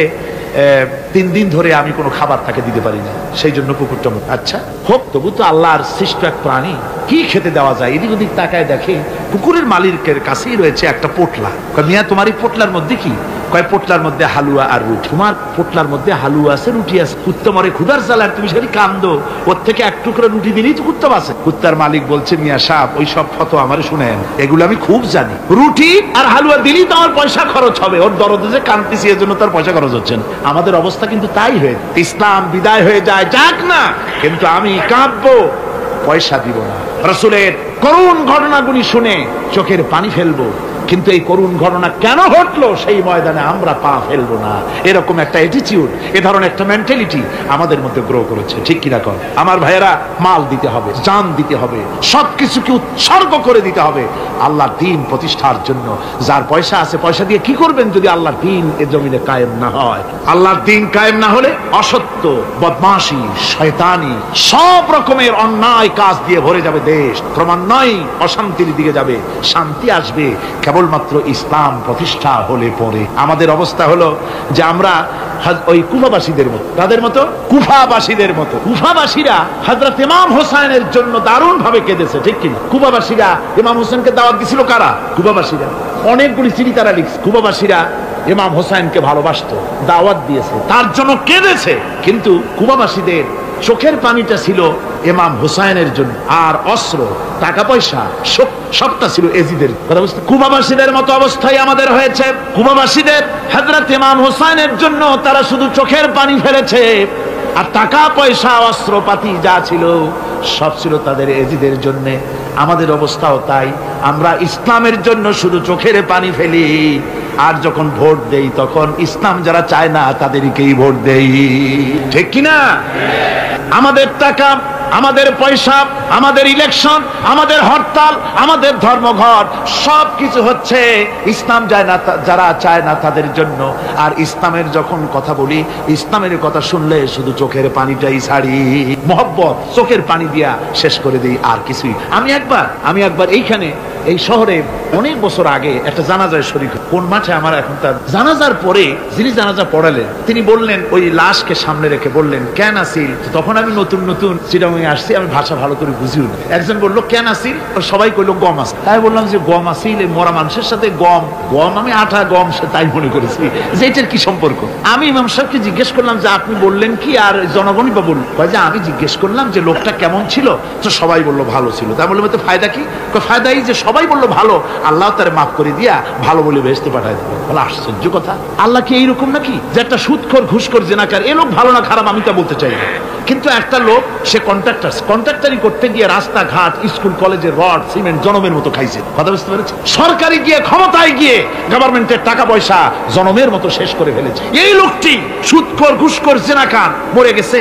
3 দিন ধরে আমি কোনো খাবার তাকে দিতে পারি না, সেই জন্য কুকুরটা মরে। আচ্ছা হোক, তবু তো আল্লাহর সৃষ্ট এক প্রাণী, কি খেতে দেওয়া যায়? এদিক ওদিক তাকায় দেখে কুকুরের মালিকের কাছেই রয়েছে একটা পোটলা। কয় মিয়া তোমার এই পোটলার মধ্যে কি? কয় পোটলার মধ্যে হালুয়া আর রুটি। তোমার পোটলার মধ্যে হালুয়া আছে, রুটি আছে, কুত্তা মরে ক্ষুধার জ্বালায় তুমি সেটি কান্দো, ওর থেকে এক টুকরা রুটি দিলেই তো কুত্তা বাঁচে। কুত্তার মালিক বলছে, মিয়া সাহেব ওই সব ফতো আমার শুনেন, এগুলো আমি খুব জানি। রুটি আর হালুয়া দিলেই তো আমার পয়সা খরচ হবে, ওর দরদে যে কাঁদতেছি এর জন্য তার পয়সা খরচ হচ্ছে না। আমাদের অবস্থা কিন্তু তাই হয়ে, ইসলাম বিদায় হয়ে যায়, যাক না, কিন্তু আমি কাঁদবো, পয়সা দিব না। রাসূলের করুণ ঘটনাগুলি শুনে চোখের পানি ফেলবো, কিন্তু এই করুণ ঘটনা কেন ঘটলো সেই ময়দানে আমরা পা ফেলবো না। এরকম একটা অ্যাটিটিউড, এ ধরনের একটা মেন্টালিটি আমাদের মধ্যে গ্রো করেছে, ঠিক কিনা কর? আমার ভাইয়েরা, মাল দিতে হবে, জান দিতে হবে, সবকিছুকে উৎসর্গ করে দিতে হবে আল্লাহর দ্বীন প্রতিষ্ঠার জন্য। যার পয়সা আছে, পয়সা দিয়ে কি করবেন যদি আল্লাহর দ্বীন এ জমিনে কায়েম না হয়? আল্লাহর দ্বীন কায়েম না হলে অসত্য, বদমাশি, শয়তানি, সব রকমের অন্যায় কাজ দিয়ে ভরে যাবে দেশ, ক্রমান্বয়ে অশান্তির দিকে যাবে। শান্তি আসবে কেবলমাত্র ইসলাম প্রতিষ্ঠা হলে পরে। আমাদের অবস্থা হলো যে আমরা ওই কুফাবাসীদের মতো, তাদের মতো, কুফাবাসীদের মতো। কুফাবাসীরা হযরত ইমাম হোসেনের জন্য দারুণ ভাবে কেঁদেছে, ঠিক কিনা? কুফাবাসীরা ইমাম হোসেনকে দাওয়াত দিছিল কারা? কুফাবাসীরা। অনেকগুলি চিঠি তারা লিখছে। কুফাবাসীরা ইমাম হোসেনকে ভালোবাসতো, দাওয়াত দিয়েছে, তার জন্য কেঁদেছে। কিন্তু কুফাবাসীদের চোখের পানিটা ছিল ইমাম হোসেনের জন্য, আর অস্ত্র, টাকা পয়সা সবটা ছিল এজিদের। কুফাবাসীদের মতো অবস্থায় আমাদের হয়েছে। কুফাবাসীদের হযরত ইমাম হোসেনের জন্য তারা শুধু চোখের পানি ফেলেছে, আর টাকা পয়সা অস্ত্রপাতি যা ছিল সব ছিল তাদের এজিদের জন্য। আমাদের অবস্থাও তাই, আমরা ইসলামের জন্য শুধু চোখের পানি ফেলি, আর যখন ভোট দেই তখন ইসলাম যারা চায় না তাদেরকেই ভোট দেই, ঠিক কিনা? আমাদের টাকা, আমাদের পয়সা, আমাদের ইলেকশন, আমাদের হরতাল, আমাদের ধর্মঘট সবকিছু হচ্ছে ইসলাম যায় না, যারা চায় না তাদের জন্য। আর ইসলামের যখন কথা বলি, ইসলামের কথা শুনলে শুধু চোখের পানিটাই ছাড়ি, মহব্বত চোখের পানি দিয়া শেষ করে দিই, আর কিছুই। আমি একবার এইখানে এই শহরে অনেক বছর আগে একটা জানাজায় শরীক। কোন মাঠে আমার এখন তার জানাজার পরে যিনি জানাজা পড়ালেন তিনি বললেন, ওই লাশকে সামনে রেখে বললেন, কেন আসিল? তখন আমি নতুন চিটাগাঙে আসছি, আমি ভাষা ভালো করে বুঝিও না। একজন বললো কেন আসিল? সবাই কইলো গম আসিল। তাই বললাম যে গম আসিল, মরা মানুষের সাথে গম, আমি আটা গম সে তাই মনে করেছি যে এটার কি সম্পর্ক। আমি ইমাম সাহেবকে জিজ্ঞেস করলাম যে আপনি বললেন কি, আর জনগণই বা বলল? যে আমি জিজ্ঞেস করলাম যে লোকটা কেমন ছিল, তো সবাই বললো ভালো ছিল। তাই বললাম তো ফায়দা কি? ফায়দাই যে সবাই বললো ভালো, আল্লাহ তার মাফ করে দিয়া ভালো বলে বেহেশতে পাঠায় দেবে। বলে আশ্চর্য কথা, আল্লাহ কি এইরকম নাকি যে একটা সুদখোর, ঘুষখোর, জেনাকার এ লোক ভালো না খারাপ আমি তা বলতে চাই না, কিন্তু একটা লোক সে কন্ট্রাক্টারি করতে গিয়ে রাস্তাঘাট, স্কুল, কলেজের রড, সিমেন্ট জনমের মতো খাইছে। কথা বুঝতে পেরেছে? সরকারি গিয়ে, ক্ষমতায় গিয়ে গভর্নমেন্টের টাকা পয়সা জনমের মতো শেষ করে ফেলেছে। এই লোকটি সুদখোর, ঘুষখোর, জেনাকার মরে গেছে,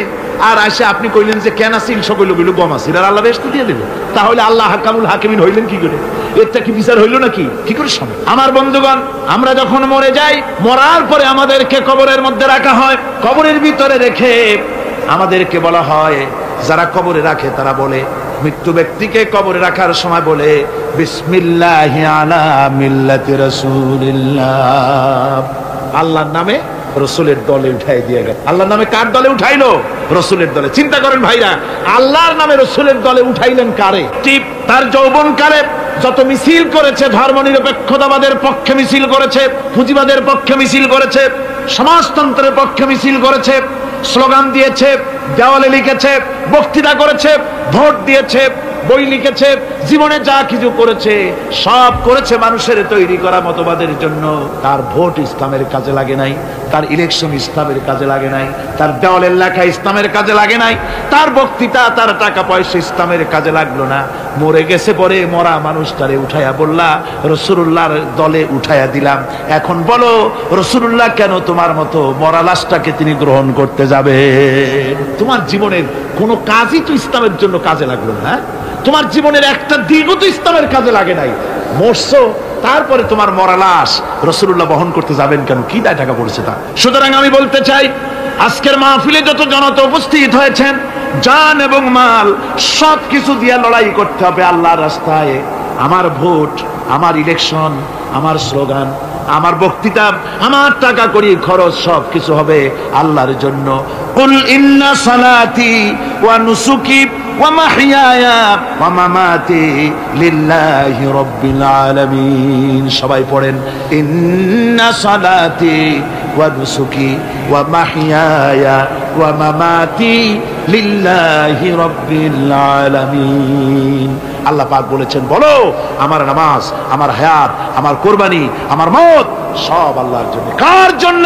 আর আসে আপনি কইলেন যে কেন আসিল? সকল লোক গম আসিল, আর আল্লাহ বেহেশত দিয়ে দেবে। তাহলে আল্লাহ হাকামুল হাকিমিন হইলেন কি করে? এটা কি বিচার হইল নাকি? কি করে সম্ভব? আমার বন্ধুগণ, আমরা যখন মরে যাই, মরার পরে আমাদেরকে কবরের মধ্যে রাখা হয়। কবরের ভিতরে রেখে আমাদেরকে বলা হয়, যারা কবরে রাখে তারা বলে মৃত্যু ব্যক্তিকে কবরে রাখার সময় বলে বিসমিল্লাহি আলা মিল্লাতি রাসূলিল্লাহ, আল্লাহর নামে রসুলের দলে উঠাই দিয়ে গেল। আল্লাহর নামে কার দলে উঠাইলো? রসুলের দলে। চিন্তা করেন ভাইরা, আল্লাহর নামে রসুলের দলে উঠাইলেন কারে? ঠিক তার যৌবন কালে যত মিছিল করেছে, ধর্ম নিরপেক্ষতাবাদের পক্ষে মিছিল করেছে, পুঁজিবাদের পক্ষে মিছিল করেছে, সমাজতন্ত্রের পক্ষে মিছিল করেছে, স্লোগান দিয়েছে, দেওয়ালে লিখেছে, বক্তৃতা করেছে, ভোট দিয়েছে, বই লিখেছে, জীবনে যা কিছু করেছে সব করেছে মানুষের তৈরি করা মতবাদের জন্য। তার ভোট ইসলামের কাজে লাগে নাই, তার ইলেকশন ইসলামের কাজে লাগে নাই, তার দেওয়ালের লেখা ইসলামের কাজে লাগে নাই, তার বক্তৃতা, তার টাকা পয়সা ইসলামের কাজে লাগলো না। মরে গেছে, পরে মরা মানুষটারে উঠাইয়া বললা রাসূলুল্লাহর দলে উঠাইয়া দিলাম। এখন বলো রাসূলুল্লাহ কেন তোমার মতো মরা লাশটাকে তিনি গ্রহণ করতে যাবে? তোমার জীবনের কোনো কাজই তো ইসলামের জন্য কাজে লাগলো না। তোমার জীবনের একটা দিনও তো ইসলামের কাজে লাগে নাই। মরছো, তারপরে তোমার মরা লাশ রাসূলুল্লাহ বহন করতে যাবেন কেন? কি দায় টাকা পড়েছে তা? সুতরাং আমি বলতে চাই, আজকের মাহফিলে যত জনতা উপস্থিত হয়েছেন, জান এবং মাল সব কিছু দিয়ে লড়াই করতে হবে আল্লাহর রাস্তায়। আমার ভোট, আমার ইলেকশন, আমার স্লোগান, আমার বক্তৃতা, আমার টাকা করি খরচ সব কিছু হবে আল্লাহর জন্য। কুল ইন্না সালাতি ওয়া নুসুকি ওয়া মাহইয়ায়া ওয়া মামাতি লিল্লাহি রাব্বিল আলামিন। সবাই পড়েন, ইন্না সালাতি ওয়া নুসুকি ওয়া মাহইয়ায়া ওয়া মামাতি লিল্লাহি রাব্বিল আলামিন। আল্লাহ পাক বলেছেন, বলো আমার নামাজ, আমার হায়াত, আমার কুরবানি, আমার মত সব আল্লাহর জন্য। কার জন্য?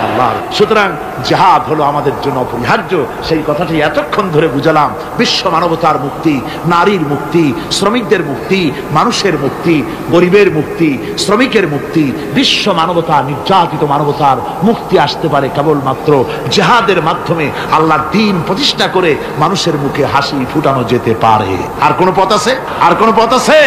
আল্লাহর। সুতরাং জিহাদ হলো আমাদের জন্য অপরিহার্য। সেই কথাটি এতক্ষণ ধরে বুঝালাম। বিশ্ব মানবতার মুক্তি, নারীর মুক্তি, শ্রমিকদের মুক্তি, মানুষের মুক্তি, গরিবের মুক্তি, শ্রমিকের মুক্তি, বিশ্ব মানবতা, নির্যাতিত মানবতার মুক্তি আসতে পারে কেবলমাত্র জিহাদের মাধ্যমে। আল্লাহর দ্বীন প্রতিষ্ঠা করে মানুষের মুখে হাসি ফুটানো যেতে পারে। আর কোন পথ আছে? আর কোন পথ আছে?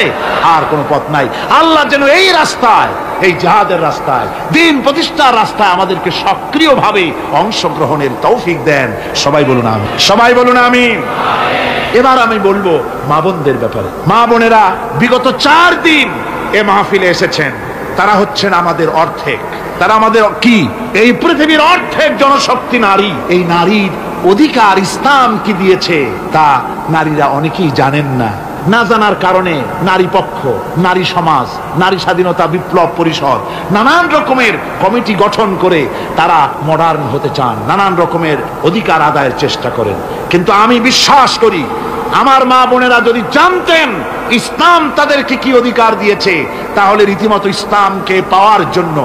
আর কোন পথ নাই। আল্লাহ যেন এই রাস্তায়, এই জিহাদের রাস্তায়, দ্বীন প্রতিষ্ঠার রাস্তায় আমাদেরকে সক্রিয়ভাবে অংশগ্রহণের তৌফিক দেন। সবাই বলুন আমিন। সবাই বলুন আমিন। এবার আমি বলবো মা বোনদের ব্যাপারে। মা বোনেরা বিগত 4 দিন এ মাহফিলে এসেছেন। তারা হচ্ছেন আমাদের অর্ধেক। তারা আমাদের কি? এই পৃথিবীর অর্ধেক জনশক্তি নারী। এই নারীর অধিকার ইসলাম কি দিয়েছে তা নারীরা অনেকেই জানেন না। না জানার কারণে নারী পক্ষ, নারী সমাজ, নারী স্বাধীনতা বিপ্লব পরিষদ নানান রকমের কমিটি গঠন করে তারা মডার্ন হতে চান, নানান রকমের অধিকার আদায়ের চেষ্টা করেন। কিন্তু আমি বিশ্বাস করি, আমার মা বোনেরা যদি জানতেন ইসলাম তাদেরকে কি অধিকার দিয়েছে, তাহলে রীতিমতো ইসলামকে পাওয়ার জন্য,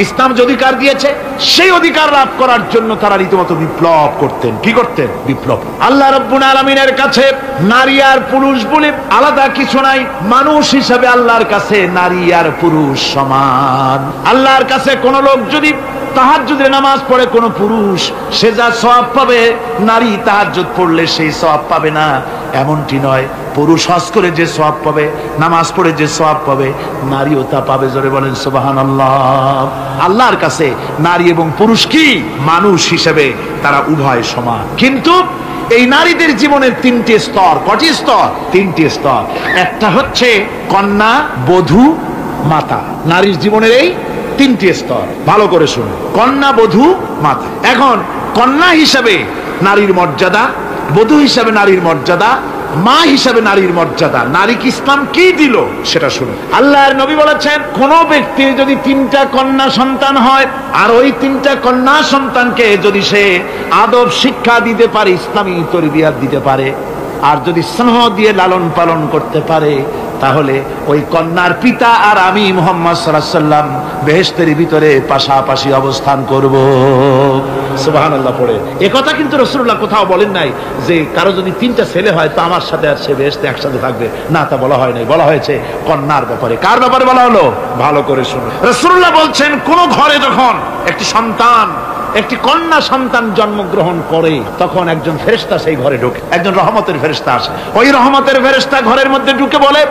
ইসলাম যে অধিকার দিয়েছে সেই অধিকার লাভ করার জন্য তারা রীতিমতো বিপ্লব করতেন। কি করতেন? বিপ্লব। আল্লাহ রাব্বুল আলামিনের কাছে নারী আর পুরুষ বলে আলাদা কিছু নাই। মানুষ হিসেবে আল্লাহর কাছে নারী আর পুরুষ সমান। আল্লাহর কাছে কোন লোক যদি তাহাজ্জুদের নামাজ পড়ে কোন পুরুষ, সে যা সওয়াব পাবে নারী তাহাজ্জুদ পড়লে সেই সওয়াব পাবে না, এমনটি নয়। পুরুষ হজ করে যে সওয়াব পাবে, নামাজ পড়ে যে সওয়াব পাবে, নারীও তা পাবে। জোরে বলেন সুবহানাল্লাহ। আল্লাহর কাছে নারী এবং পুরুষ কি? মানুষ হিসেবে তারা উভয় সমান। কিন্তু এই নারীদের জীবনের 3টি স্তর। কটি স্তর? 3টি স্তর। একটা হচ্ছে কন্যা, বধূ, মাতা। নারীর জীবনের এই 3টি স্তর। ভালো করে শুনুন, কন্যা, বধূ, মাতা। এখন কন্যা হিসাবে নারীর মর্যাদা, বধূ হিসাবে নারীর মর্যাদা, মা হিসাবে নারীর মর্যাদা। নারীকে ইসলাম কি দিল সেটা শুনুন। আল্লাহর নবী বলেছেন, কোন ব্যক্তির যদি 3টা কন্যা সন্তান হয়, আর ওই 3টা কন্যা সন্তানকে যদি সে আদব শিক্ষা দিতে পারে, ইসলামী তরবিয়াত দিতে পারে, আর যদি স্নেহ দিয়ে লালন পালন করতে পারে, তাহলে ওই কন্যার পিতা আর আমি মুহাম্মদ সাল্লাল্লাহু আলাইহি ওয়াসাল্লাম বেহেশতের ভিতরে পাশাপাশি অবস্থান করব। সুবহানাল্লাহ পড়ে এ কথা কিন্তু রাসূলুল্লাহ কোথাও বলেন নাই যে কারো যদি 3টা ছেলে হয় তো আমার সাথে আর সে বেহেশতে একসাথে থাকবে না, তা বলা হয় নাই। বলা হয়েছে কন্যার ব্যাপারে। কার ব্যাপারে বলা হলো? ভালো করে শুনুন। রাসূলুল্লাহ বলছেন, কোন ঘরে যখন একটি সন্তান, একটি কন্যা সন্তান জন্মগ্রহণ করে, তখন একজন ফেরেশতা সেই ঘরে ঢোকে। একজন রহমতের ফেরেশতা আসে। ওই রহমতের ফেরেশতা ঘরের মধ্যে ঢুকে বলে,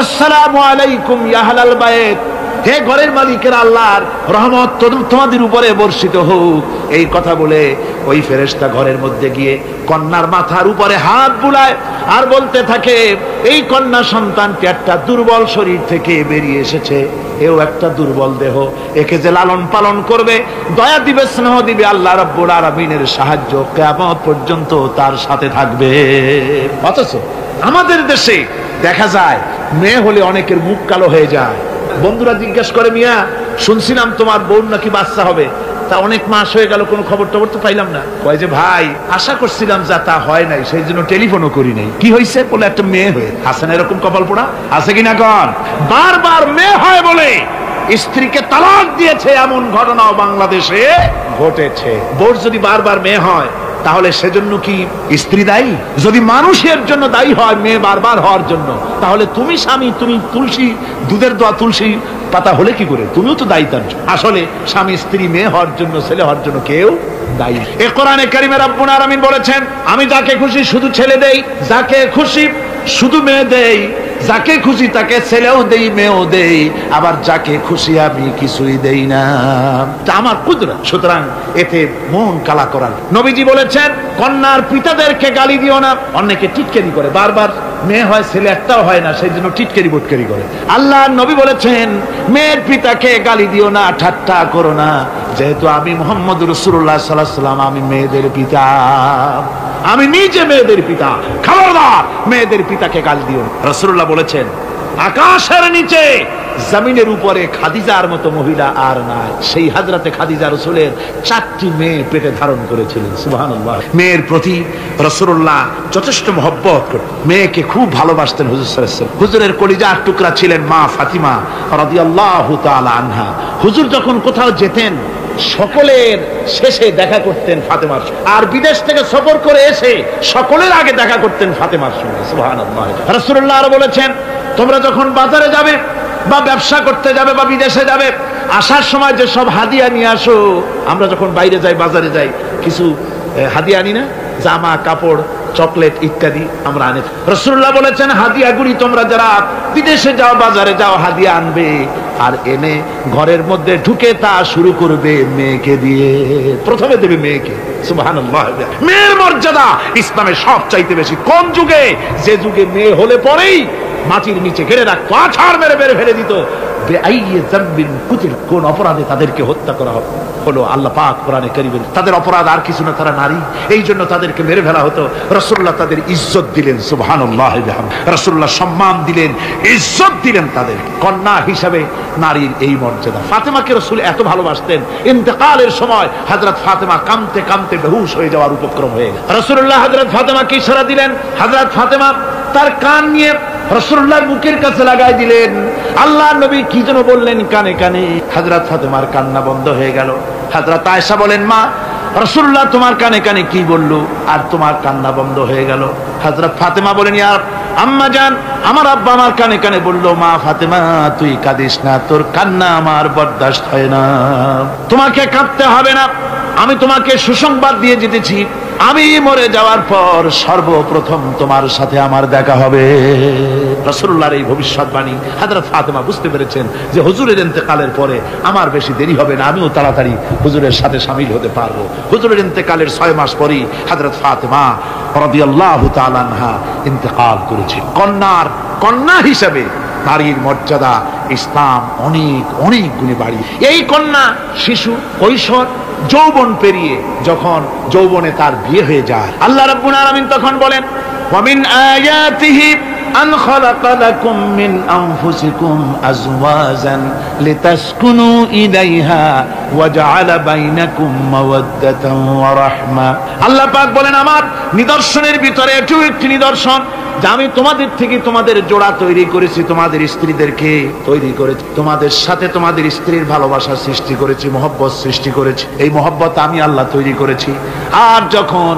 আসসালামু আলাইকুম ইয়া আহলাল বাইত হে ঘরের মালিকের আল্লাহর রহমত তোমাদের উপরে বর্ষিত হোক। এই কথা বলে ওই ফেরেশতা ঘরের মধ্যে গিয়ে কন্যার মাথার উপরে হাত বুলায় আর বলতে থাকে, এই কন্যা সন্তানটি একটা দুর্বল শরীর থেকে বেরিয়ে এসেছে, এও একটা দুর্বল দেহ, একে যে লালন পালন করবে, দয়া দিবে, স্নেহ দিবে, আল্লাহ রাব্বুল আলামিনের সাহায্য কিয়ামত পর্যন্ত তার সাথে থাকবে। অথচ আমাদের দেশে দেখা যায় মেয়ে হলে অনেকের মুখ কালো হয়ে যায়। বন্ধুরা জিজ্ঞেস করে, মিয়া শুনছিলাম তোমার বোন নাকি বাচ্চা হবে, তা অনেক মাস হয়ে গেল, কোনো খবর টবর তো পাইলাম না। কয় যে ভাই আশা করছিলাম যা তা হয় নাই, সেই জন্য টেলিফোনও করি নাই। কি হয়েছে বলে, একটা মেয়ে হয়ে। আছে না এরকম কপাল পোড়া? আছে কিনা কন? বারবার মেয়ে হয় বলে স্ত্রীকে তালাক দিয়েছে, এমন ঘটনাও বাংলাদেশে ঘটেছে। বোর যদি বারবার মেয়ে হয় তাহলে সেজন্য কি স্ত্রী দায়ী? যদি মানুষের জন্য দায়ী হয় মেয়ে বারবার হওয়ার জন্য, তাহলে তুমি স্বামী, তুমি তুলসী দুধের দোয়া তুলসী পাতা হলে কি করে? তুমিও তো দায়ী তার জন্য। আসলে স্বামী স্ত্রী মেয়ে হওয়ার জন্য, ছেলে হওয়ার জন্য কেউ দায়ী। এ কোরআনে কারিমে রব্বুল আলামিন বলেছেন, আমি যাকে খুশি শুধু ছেলে দেই, যাকে খুশি শুধু মেয়ে দেই, যাকে খুশি তাকে ছেলেও দেই, মেয়েও দেই, আবার যাকে খুশি আমি কিছুই দেই না। আমার কুদরত। সুতরাং এতে মন কালা করার। নবীজি বলেছেন, কন্যার পিতাদেরকে গালি দিও না। অনেকে টিটকারি করে, বারবার মেয়ে হয় ছেলে একটাও হয় না, সেই জন্য টিটকারি বটকারি করে। আল্লাহ নবী বলেছেন, মেয়ের পিতাকে গালি দিও না, ঠাট্টা করো না, যেহেতু আমি মুহাম্মদ রাসূলুল্লাহ সাল্লাল্লাহু আলাইহি ওয়াসাল্লাম, আমি মেয়েদের পিতা, আমি নিজে মেয়েদের পিতা, খবরদার মেয়েদের পিতাকে গালি দিও না। রাসূলুল্লাহ বলেছেন, আকাশের নিচে জমিনের উপরে খাদিজার মতো মহিলা আর নাই। সেই হযরতে খাদিজা রাসূলের 4টি মেয়ে পেটে ধারণ করেছিলেন। সুবহানাল্লাহ। মেয়ের প্রতি রাসূলুল্লাহ যথেষ্ট মহব্বত করতেন, মেয়েকে খুব ভালোবাসতেন হুজুর সাল্লাল্লাহু আলাইহি ওয়াসাল্লাম। হুজুরের কলিজার টুকরা ছিলেন মা ফাতিমা রাদিয়াল্লাহু তাআলা আনহা। হুজুর যখন কোথাও যেতেন সকলের শেষে দেখা করতেন ফাতেমার সঙ্গে, আর বিদেশ থেকে সফর করে এসে সকলের আগে দেখা করতেন ফাতেমার সঙ্গে। সুবহানাল্লাহ। রাসূলুল্লাহ আরো বলেছেন, তোমরা যখন বাজারে যাবে বা ব্যবসা করতে যাবে বা বিদেশে যাবে, আসার সময় যে সব হাদিয়া নিয়ে আসো। আমরা যখন বাইরে যাই, বাজারে যাই, কিছু হাদিয়া আনি না? জামা কাপড়, চকলেট ইত্যাদি আমরা আনি। রাসূলুল্লাহ বলেছেন, হাদিয়াগুলি তোমরা যারা বিদেশে যাও, বাজারে যাও, হাদিয়া আনবে, আর এনে ঘরের মধ্যে ঢুকে তা শুরু করবে মেয়েকে দিয়ে। প্রথমে দেবে মেয়েকে। সুবহানাল্লাহ। মেয়ের মর্যাদা ইসলামে সব চাইতে বেশি। কোন যুগে? যে যুগে মেয়ে হলে পরেই মাটির নিচে ঘিরে রাখতো, আছাড় মেরে মেরে ফেলে দিত। কোন অপরাধে তাদেরকে হত্যা করা হলো? আল্লাহ পাক কোরআনে কারীমে, তাদের অপরাধ আর কিছু না, তারা নারী, এই জন্য তাদেরকে মেরে ফেলা হতো। রাসূলুল্লাহ তাদের ইজ্জত দিলেন। সুবহানাল্লাহ। রাসূলুল্লাহ সম্মান দিলেন, ইজ্জত দিলেন তাদের। কন্যা হিসাবে নারীর এই মর্যাদা। ফাতেমাকে রাসূল এত ভালোবাসতেন, ইন্তেকালের সময় হযরত ফাতেমা কাঁদতে কাঁদতে বেহুশ হয়ে যাওয়ার উপক্রম হয়ে গেল। রাসূলুল্লাহ হযরত ফাতেমাকে ইশারা দিলেন, হযরত ফাতেমা তার কান নিয়ে রাসূলুল্লাহর মুখের কাছে লাগাই দিলেন। আল্লাহ নবী কি যেন বললেন কানে কানে, হযরত ফাতেমার কান্না বন্ধ হয়ে গেল। হযরত আয়েশা বলেন, মা রাসূলুল্লাহ তোমার কানে কানে কি বললো আর তোমার কান্না বন্ধ হয়ে গেল? হযরত ফাতেমা বলেন, ইয়া আম্মা জান, আমার আব্বা আমার কানে কানে বললো, মা ফাতেমা তুই কাঁদিস না, তোর কান্না আমার বরদাস্ত হয় না, তোমাকে কাঁদতে হবে না, আমি তোমাকে সুসংবাদ দিয়ে যেতেছি, আমি মরে যাওয়ার পর সর্বপ্রথম তোমার সাথে আমার দেখা হবে। রাসূলুল্লাহর এই ভবিষ্যৎবাণী হযরত ফাতেমা বুঝতে পেরেছেন যে হুজুরের ইন্তেকালের পরে আমার বেশি দেরি হবে না, আমিও তাড়াতাড়ি হুজুরের সাথে শামিল হতে পারবো। হুজুরের ইন্তেকালের 6 মাস পরেই হযরত ফাতেমা রাদিয়াল্লাহু তাআলা আনহা ইন্তেকাল করেছেন। কন্যা হিসেবে নারীর মর্যাদা ইসলাম অনেক অনেক গুণে বাড়িয়ে। এই কন্যা শিশু, কৈশোর, যৌবন পেরিয়ে যখন যৌবনে তার বিয়ে হয়ে যায়, আল্লাহ রাব্বুল আলামিন তখন বলেন, ওয়া মিন আয়াতিহি আন খালাকা লাকুম মিন আনফুসিকুম আজওয়াজান লিতাসকুনু ইলাইহা ওয়া জাআলা বাইনাকুম মাওয়াদ্দাতান ওয়া রাহমা। আল্লাহ পাক বলেন, আমার নিদর্শনের ভিতরে এটাও একটি নিদর্শন যে আমি তোমাদের থেকে তোমাদের জোড়া তৈরি করেছি, তোমাদের স্ত্রীদেরকে তৈরি করেছি, তোমাদের সাথে তোমাদের স্ত্রীর ভালোবাসা সৃষ্টি করেছি, মহব্বত সৃষ্টি করেছি। এই মহব্বত আমি আল্লাহ তৈরি করেছি। আর যখন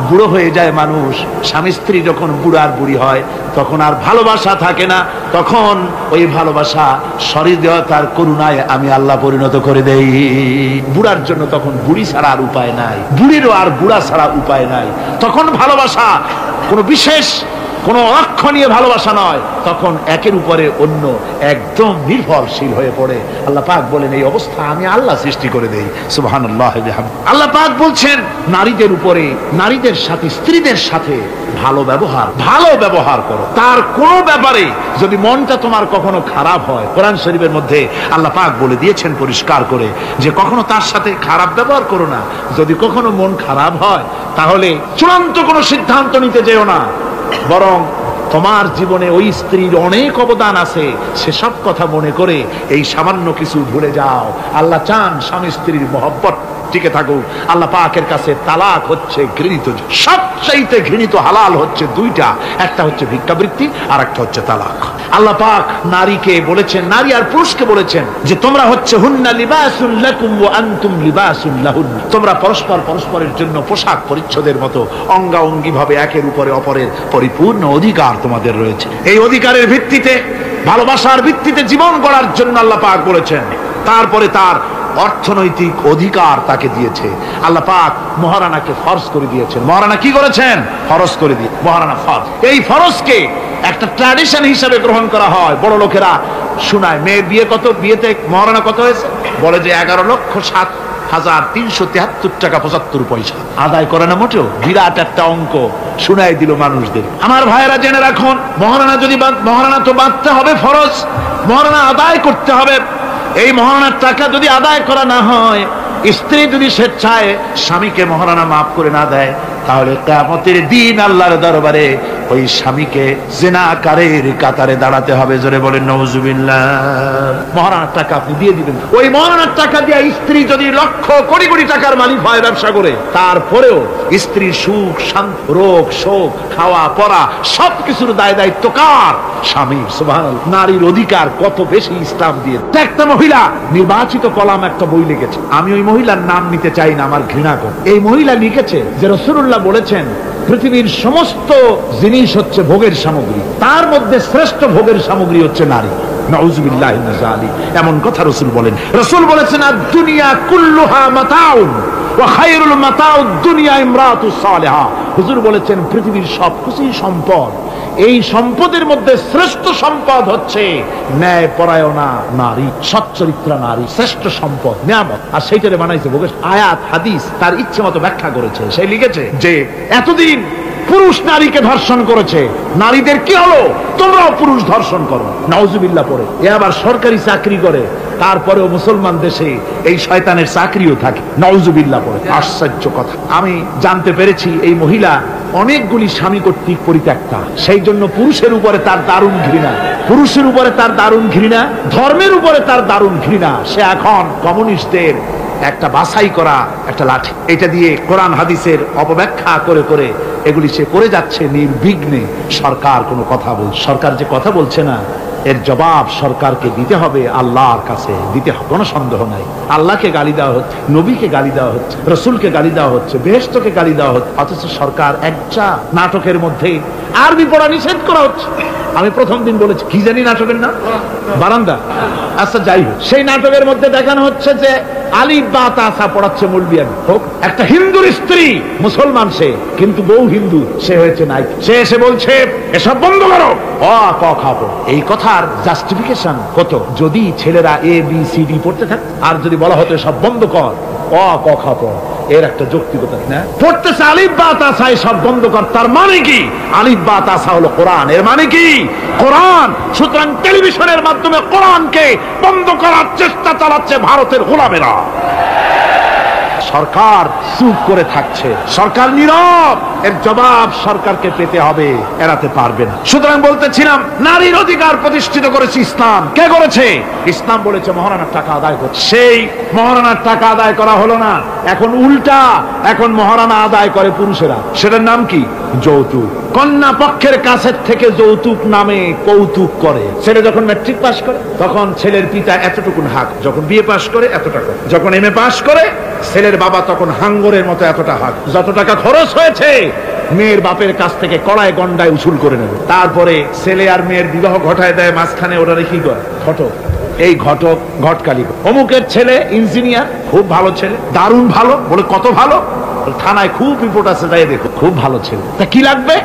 বুড়ো হয়ে যায় মানুষ, স্বামী স্ত্রী যখন বুড়ার বুড়ি হয়, তখন আর ভালোবাসা থাকে না, তখন ওই ভালোবাসা সহৃদয়তার করুণায় আমি আল্লাহ পরিণত করে দেই। বুড়ার জন্য তখন বুড়ি ছাড়া আর উপায় নাই, বুড়িরও আর বুড়া ছাড়া উপায় নাই। তখন ভালোবাসা কোনো বিশেষ কোনো লক্ষ্য নিয়ে ভালোবাসা নয়, তখন একের উপরে অন্য একদম নির্ভরশীল হয়ে পড়ে। আল্লাহ পাক বলেন এই অবস্থা আমি আল্লাহ সৃষ্টি করে দেই। সুবহানাল্লাহ। আল্লাহ পাক বলছেন নারীদের উপরে, নারীদের সাথে, স্ত্রীদের সাথে ভালো ব্যবহার করো। তার কোন ব্যাপারে যদি মনটা তোমার কখনো খারাপ হয়, কোরআন শরীফের মধ্যে আল্লাহ পাক বলে দিয়েছেন পরিষ্কার করে যে কখনো তার সাথে খারাপ ব্যবহার করো না। যদি কখনো মন খারাপ হয় তাহলে চূড়ান্ত কোনো সিদ্ধান্ত নিতে যেও না, বরং তোমার জীবনে ওই স্ত্রীর অনেক অবদান আছে, সেসব কথা মনে করে এই সামান্য কিছু ভুলে যাও। আল্লাহ চান স্বামী স্ত্রীর মহব্বত টিকে থাকুক। আল্লাহ পাকের কাছে তালাক হচ্ছে ঘৃণিত, সবচাইতে ঘৃণিত হালাল হচ্ছে দুইটা, একটা হচ্ছে ভিক্ষাবৃত্তি আর একটা হচ্ছে তালাক। আল্লাহ পাক নারীকে বলেছেন, নারী আর পুরুষকে বলেছেন যে তোমরা হচ্ছে হুন্না লিবাসুন লাকুম ওয়া আনতুম লিবাসুন লাহুন্না, তোমরা পরস্পরের জন্য পোশাক পরিচ্ছদের মতো অঙ্গাঙ্গী ভাবে একের উপরে অপরের পরিপূর্ণ অধিকার তোমাদের রয়েছে। এই অধিকারের ভিত্তিতে, ভালোবাসার ভিত্তিতে জীবন গড়ার জন্য আল্লাহ পাক বলেছেন। তারপরে তার অর্থনৈতিক অধিকার তাকে দিয়েছে। আল্লাহ পাক মহারানাকে ফরজ করে দিয়েছেন। মহারানা কি করেছেন? ফরজ করে দিয়ে, মহারানা ফরজ। এই ফরজকে একটা ট্র্যাডিশন হিসেবে গ্রহণ করা হয়। বড় লোকেরা শোনায় মেয়ের বিয়ে কত, বিয়েতে মহারানা কত হয়েছে, বলে যে 11,07,373 টাকা 75 পয়সা। আদায় করে না মোটেও, বিরাট একটা অঙ্ক শুনাই দিল মানুষদের। আমার ভাইয়েরা জেনে রাখুন, মহারানা তো বাঁধতে হবে ফরজ, মহারানা আদায় করতে হবে। এই মহারানার টাকা যদি আদায় করা না হয়, স্ত্রী যদি স্বেচ্ছায় স্বামীকে মহারানা মাফ করে না দেয়, তাহলে কিয়ামতের দিন আল্লাহর দরবারে ওই স্বামীকে জিনাকারীর কাতারে দাঁড়াতে হবে। জোরে বলেন নাউজুবিল্লাহ। মহারানার টাকা আপনি দিয়ে দিবেন। ওই মহারানার টাকা দিয়ে স্ত্রী যদি লক্ষ কোটি কোটি টাকার মালিক হয় ব্যবসা করে, তারপরেও স্ত্রীর সুখ শান্তি, রোগ শোক, খাওয়া পড়া সবকিছুর দায় দায়িত্ব কার? স্বামীর। সুবহানাল্লাহ। নারীর অধিকার কত বেশি ইসলাম দিয়ে। একটা মহিলা নির্বাচিত কলাম একটা বই লিখেছে, আমি ওই মহিলার নাম নিতে চাই না, আমার ঘৃণা করে। এই মহিলা লিখেছে যে রাসূলুল্লাহ বলেছেন পৃথিবীর সমস্ত জিনিস হচ্ছে ভোগের সামগ্রী, তার মধ্যে শ্রেষ্ঠ ভোগের সামগ্রী হচ্ছে নারী। নাউযুবিল্লাহি মিন যালিক। এমন কথা রাসূল বলেন। রাসূল বলেছেন আদ-দুনিয়া কুল্লুহা মাতাউন ওয়া খায়রুল মাতাউদ দুনিয়া ইমরাতুস সালিহা। হুজুর বলেছেন পৃথিবীর সবকিছুই সম্পদ, এই সম্পদের মধ্যে শ্রেষ্ঠ সম্পদ হচ্ছে ন্যায়পরায়ণা নারী, সচ্চরিত্রা নারী, শ্রেষ্ঠ সম্পদ, নিয়ামত। আর সেইটারে বানাইছে ভোগের। আয়াত হাদিস তার ইচ্ছে মতো ব্যাখ্যা করেছে। সে লিখেছে যে এতদিন পুরুষ নারীকে ধর্ষণ করেছে, নারীদের কি হলো? তোমরাও পুরুষ ধর্ষণ করো। নাউজুবিল্লাহ পড়ে। এ আবার সরকারি চাকরি করে, তারপরেও মুসলমান দেশে এই শয়তানের চাকরিও থাকে। নাউজুবিল্লাহ পড়ে। আশ্চর্য কথা। আমি জানতে পেরেছি এই মহিলা অনেকগুলি স্বামী কর্তৃক পরিত্যক্তা, সেই জন্য পুরুষের উপরে তার দারুণ ঘৃণা, পুরুষের উপরে তার দারুণ ঘৃণা, ধর্মের উপরে তার দারুণ ঘৃণা। সে এখন কমিউনিস্টদের একটা বাছাই করা একটা লাঠি, এটা দিয়ে কোরআন হাদিসের অপব্যাখ্যা করে করে এগুলি সে করে যাচ্ছে নির্বিঘ্নে। সরকার কোনো কথা বলছে, সরকার যে কথা বলছে না, এর জবাব সরকারকে দিতে হবে, আল্লাহর কাছে দিতে হবে, কোনো সন্দেহ নাই। আল্লাহকে গালি দেওয়া হচ্ছে, নবীকে গালি দেওয়া হচ্ছে, রসুলকে গালি দেওয়া হচ্ছে, বেহেশতকে গালি দেওয়া হচ্ছে, অথচ সরকার একটা নাটকের মধ্যে আরবি পড়া নিষেধ করা হচ্ছে। আমি প্রথম দিন বলেছি কি জানি নাটকের নাম, বারান্দা। আচ্ছা যাই হোক, সেই নাটকের মধ্যে দেখানো হচ্ছে যে আলিফ বা তাসা পড়াচ্ছে মৌলবিয়ান হোক, একটা হিন্দুর স্ত্রী, মুসলমান সে, কিন্তু বউ হিন্দু, সে হয়েছে নাই। সে এসে বলছে এসব বন্ধ করো, অ ক খাবো। এই কথার জাস্টিফিকেশন কত যদি ছেলেরা এ বি সি ডি পড়তে থাকে, আর যদি বলা হতো সব বন্ধ কর, অ ক খাবো, এর একটা যৌক্তিকতা না। পড়তেছে আলিফ বা তাসা, সব বন্ধ কর, তার মানে কি? আলিফ বা তাসা হলো কোরআন, এর মানে কি? কোরআন। সুতরাং টেলিভিশনের মাধ্যমে কোরআনকে বন্ধ করার চেষ্টা চালাচ্ছে ভারতের গোলামেরা। সরকার চুপ করে থাকছে, সরকার নীরব, এর জবাব সরকারকে পেতে হবে, এড়াতে পারবে না। সুতরাং বলতেছিলাম নারীর অধিকার প্রতিষ্ঠিত করেছে ইসলাম। কে করেছে? ইসলাম বলেছে মহারানার টাকা আদায় করছে। সেই মহারানার টাকা আদায় করা হলো না, এখন উল্টা, এখন মহারানা আদায় করে পুরুষেরা। সেটার নাম কি? যৌতুক। কন্যা পক্ষের কাছের থেকে যৌতুক নামে কৌতুক করে। ছেলে যখন ম্যাট্রিক পাস করে তখন ছেলের পিতা এতটুকুন হাক, যখন বিএ পাস করে এত টাকা, যখন এমএ পাস করে ছেলের বাবা তখন হাঙ্গরের মতো এতটা হাক। যত টাকা খরচ হয়েছে মেয়ের বাপের কাছ থেকে কড়ায় গন্ডায় উসুল করে নেবে। তারপরে ছেলে আর মেয়ের বিবাহ ঘটায় দেয়, মাঝখানে ওরা কি করে? ঘটক। এই ঘটক ঘটকালি। অমুকের ছেলে ইঞ্জিনিয়ার, খুব ভালো ছেলে, দারুণ ভালো। বলে কত ভালো? থানায় খুব রিপোর্ট আছে, যাই দেখো, খুব ভালো ছেলে। তা কি লাগবে?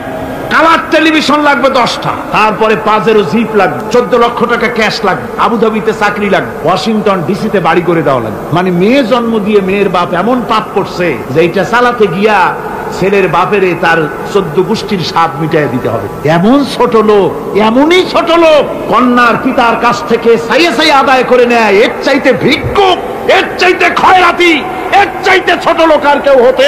কালার টেলিভিশন লাগবে 10টা, তারপরে পাজেরো জিপ লাগবে, 14 লক্ষ টাকা ক্যাশ লাগবে, আবুধাবিতে চাকরি লাগবে, ওয়াশিংটন ডিসিতে বাড়ি করে দেওয়া লাগবে। মানে মেয়ে জন্ম দিয়ে মেয়ের বাপ এমন পাপ করছে যে এটা চালাতে গিয়া ছেলের বাপেরে তার 14 গোষ্ঠীর স্বাদ মিটাই দিতে হবে। এমন ছোট লোক, এমনই ছোট লোক কন্যার পিতার কাছ থেকে সাইয়ে সাইয়ে আদায় করে নেয়। এর চাইতে ভিক্ষুক, এর চাইতে খয়রাতি, এর চাইতে ছোট লোক আর কেউ হতে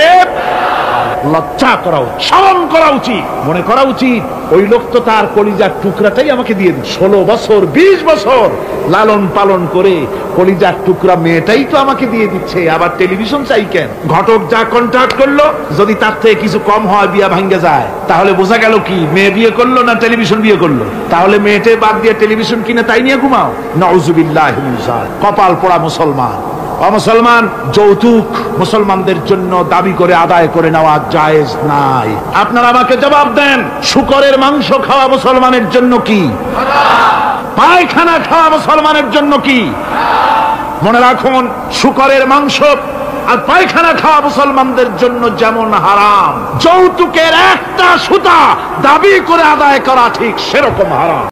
লজ্জা করা উচিত, শরম করা উচিত, মনে করা উচিত ওই লোক তো তার কলিজার টুকরাটাই আমাকে দিয়ে দিল। 16 বছর 20 বছর লালন পালন করে কলিজার টুকরা মেয়েটাই তো আমাকে দিয়ে দিচ্ছে, আবার টেলিভিশন চাই কেন? ঘটক যা কন্ট্রাক্ট করলো যদি তার থেকে কিছু কম হয় বিয়া ভাঙ্গে যায়, তাহলে বোঝা গেল কি মেয়ে বিয়ে করলো না টেলিভিশন বিয়ে করলো? তাহলে মেয়েটে বাদ দিয়ে টেলিভিশন কিনে তাই নিয়ে ঘুমাও। নাউজুবিল্লাহ মিন যালিক। কপাল পোড়া মুসলমান। মুসলমান, যৌতুক মুসলমানদের জন্য দাবি করে আদায় করে নেওয়া জায়েজ নাই। আপনারা আমাকে জবাব দেন, শুকরের মাংস খাওয়া মুসলমানের জন্য কি? পায়খানা খাওয়া মুসলমানের জন্য কি? মনে রাখুন, শুকরের মাংস আর পায়খানা খাওয়া মুসলমানদের জন্য যেমন হারাম, যৌতুকের একটা সুতা দাবি করে আদায় করা ঠিক সেরকম হারাম।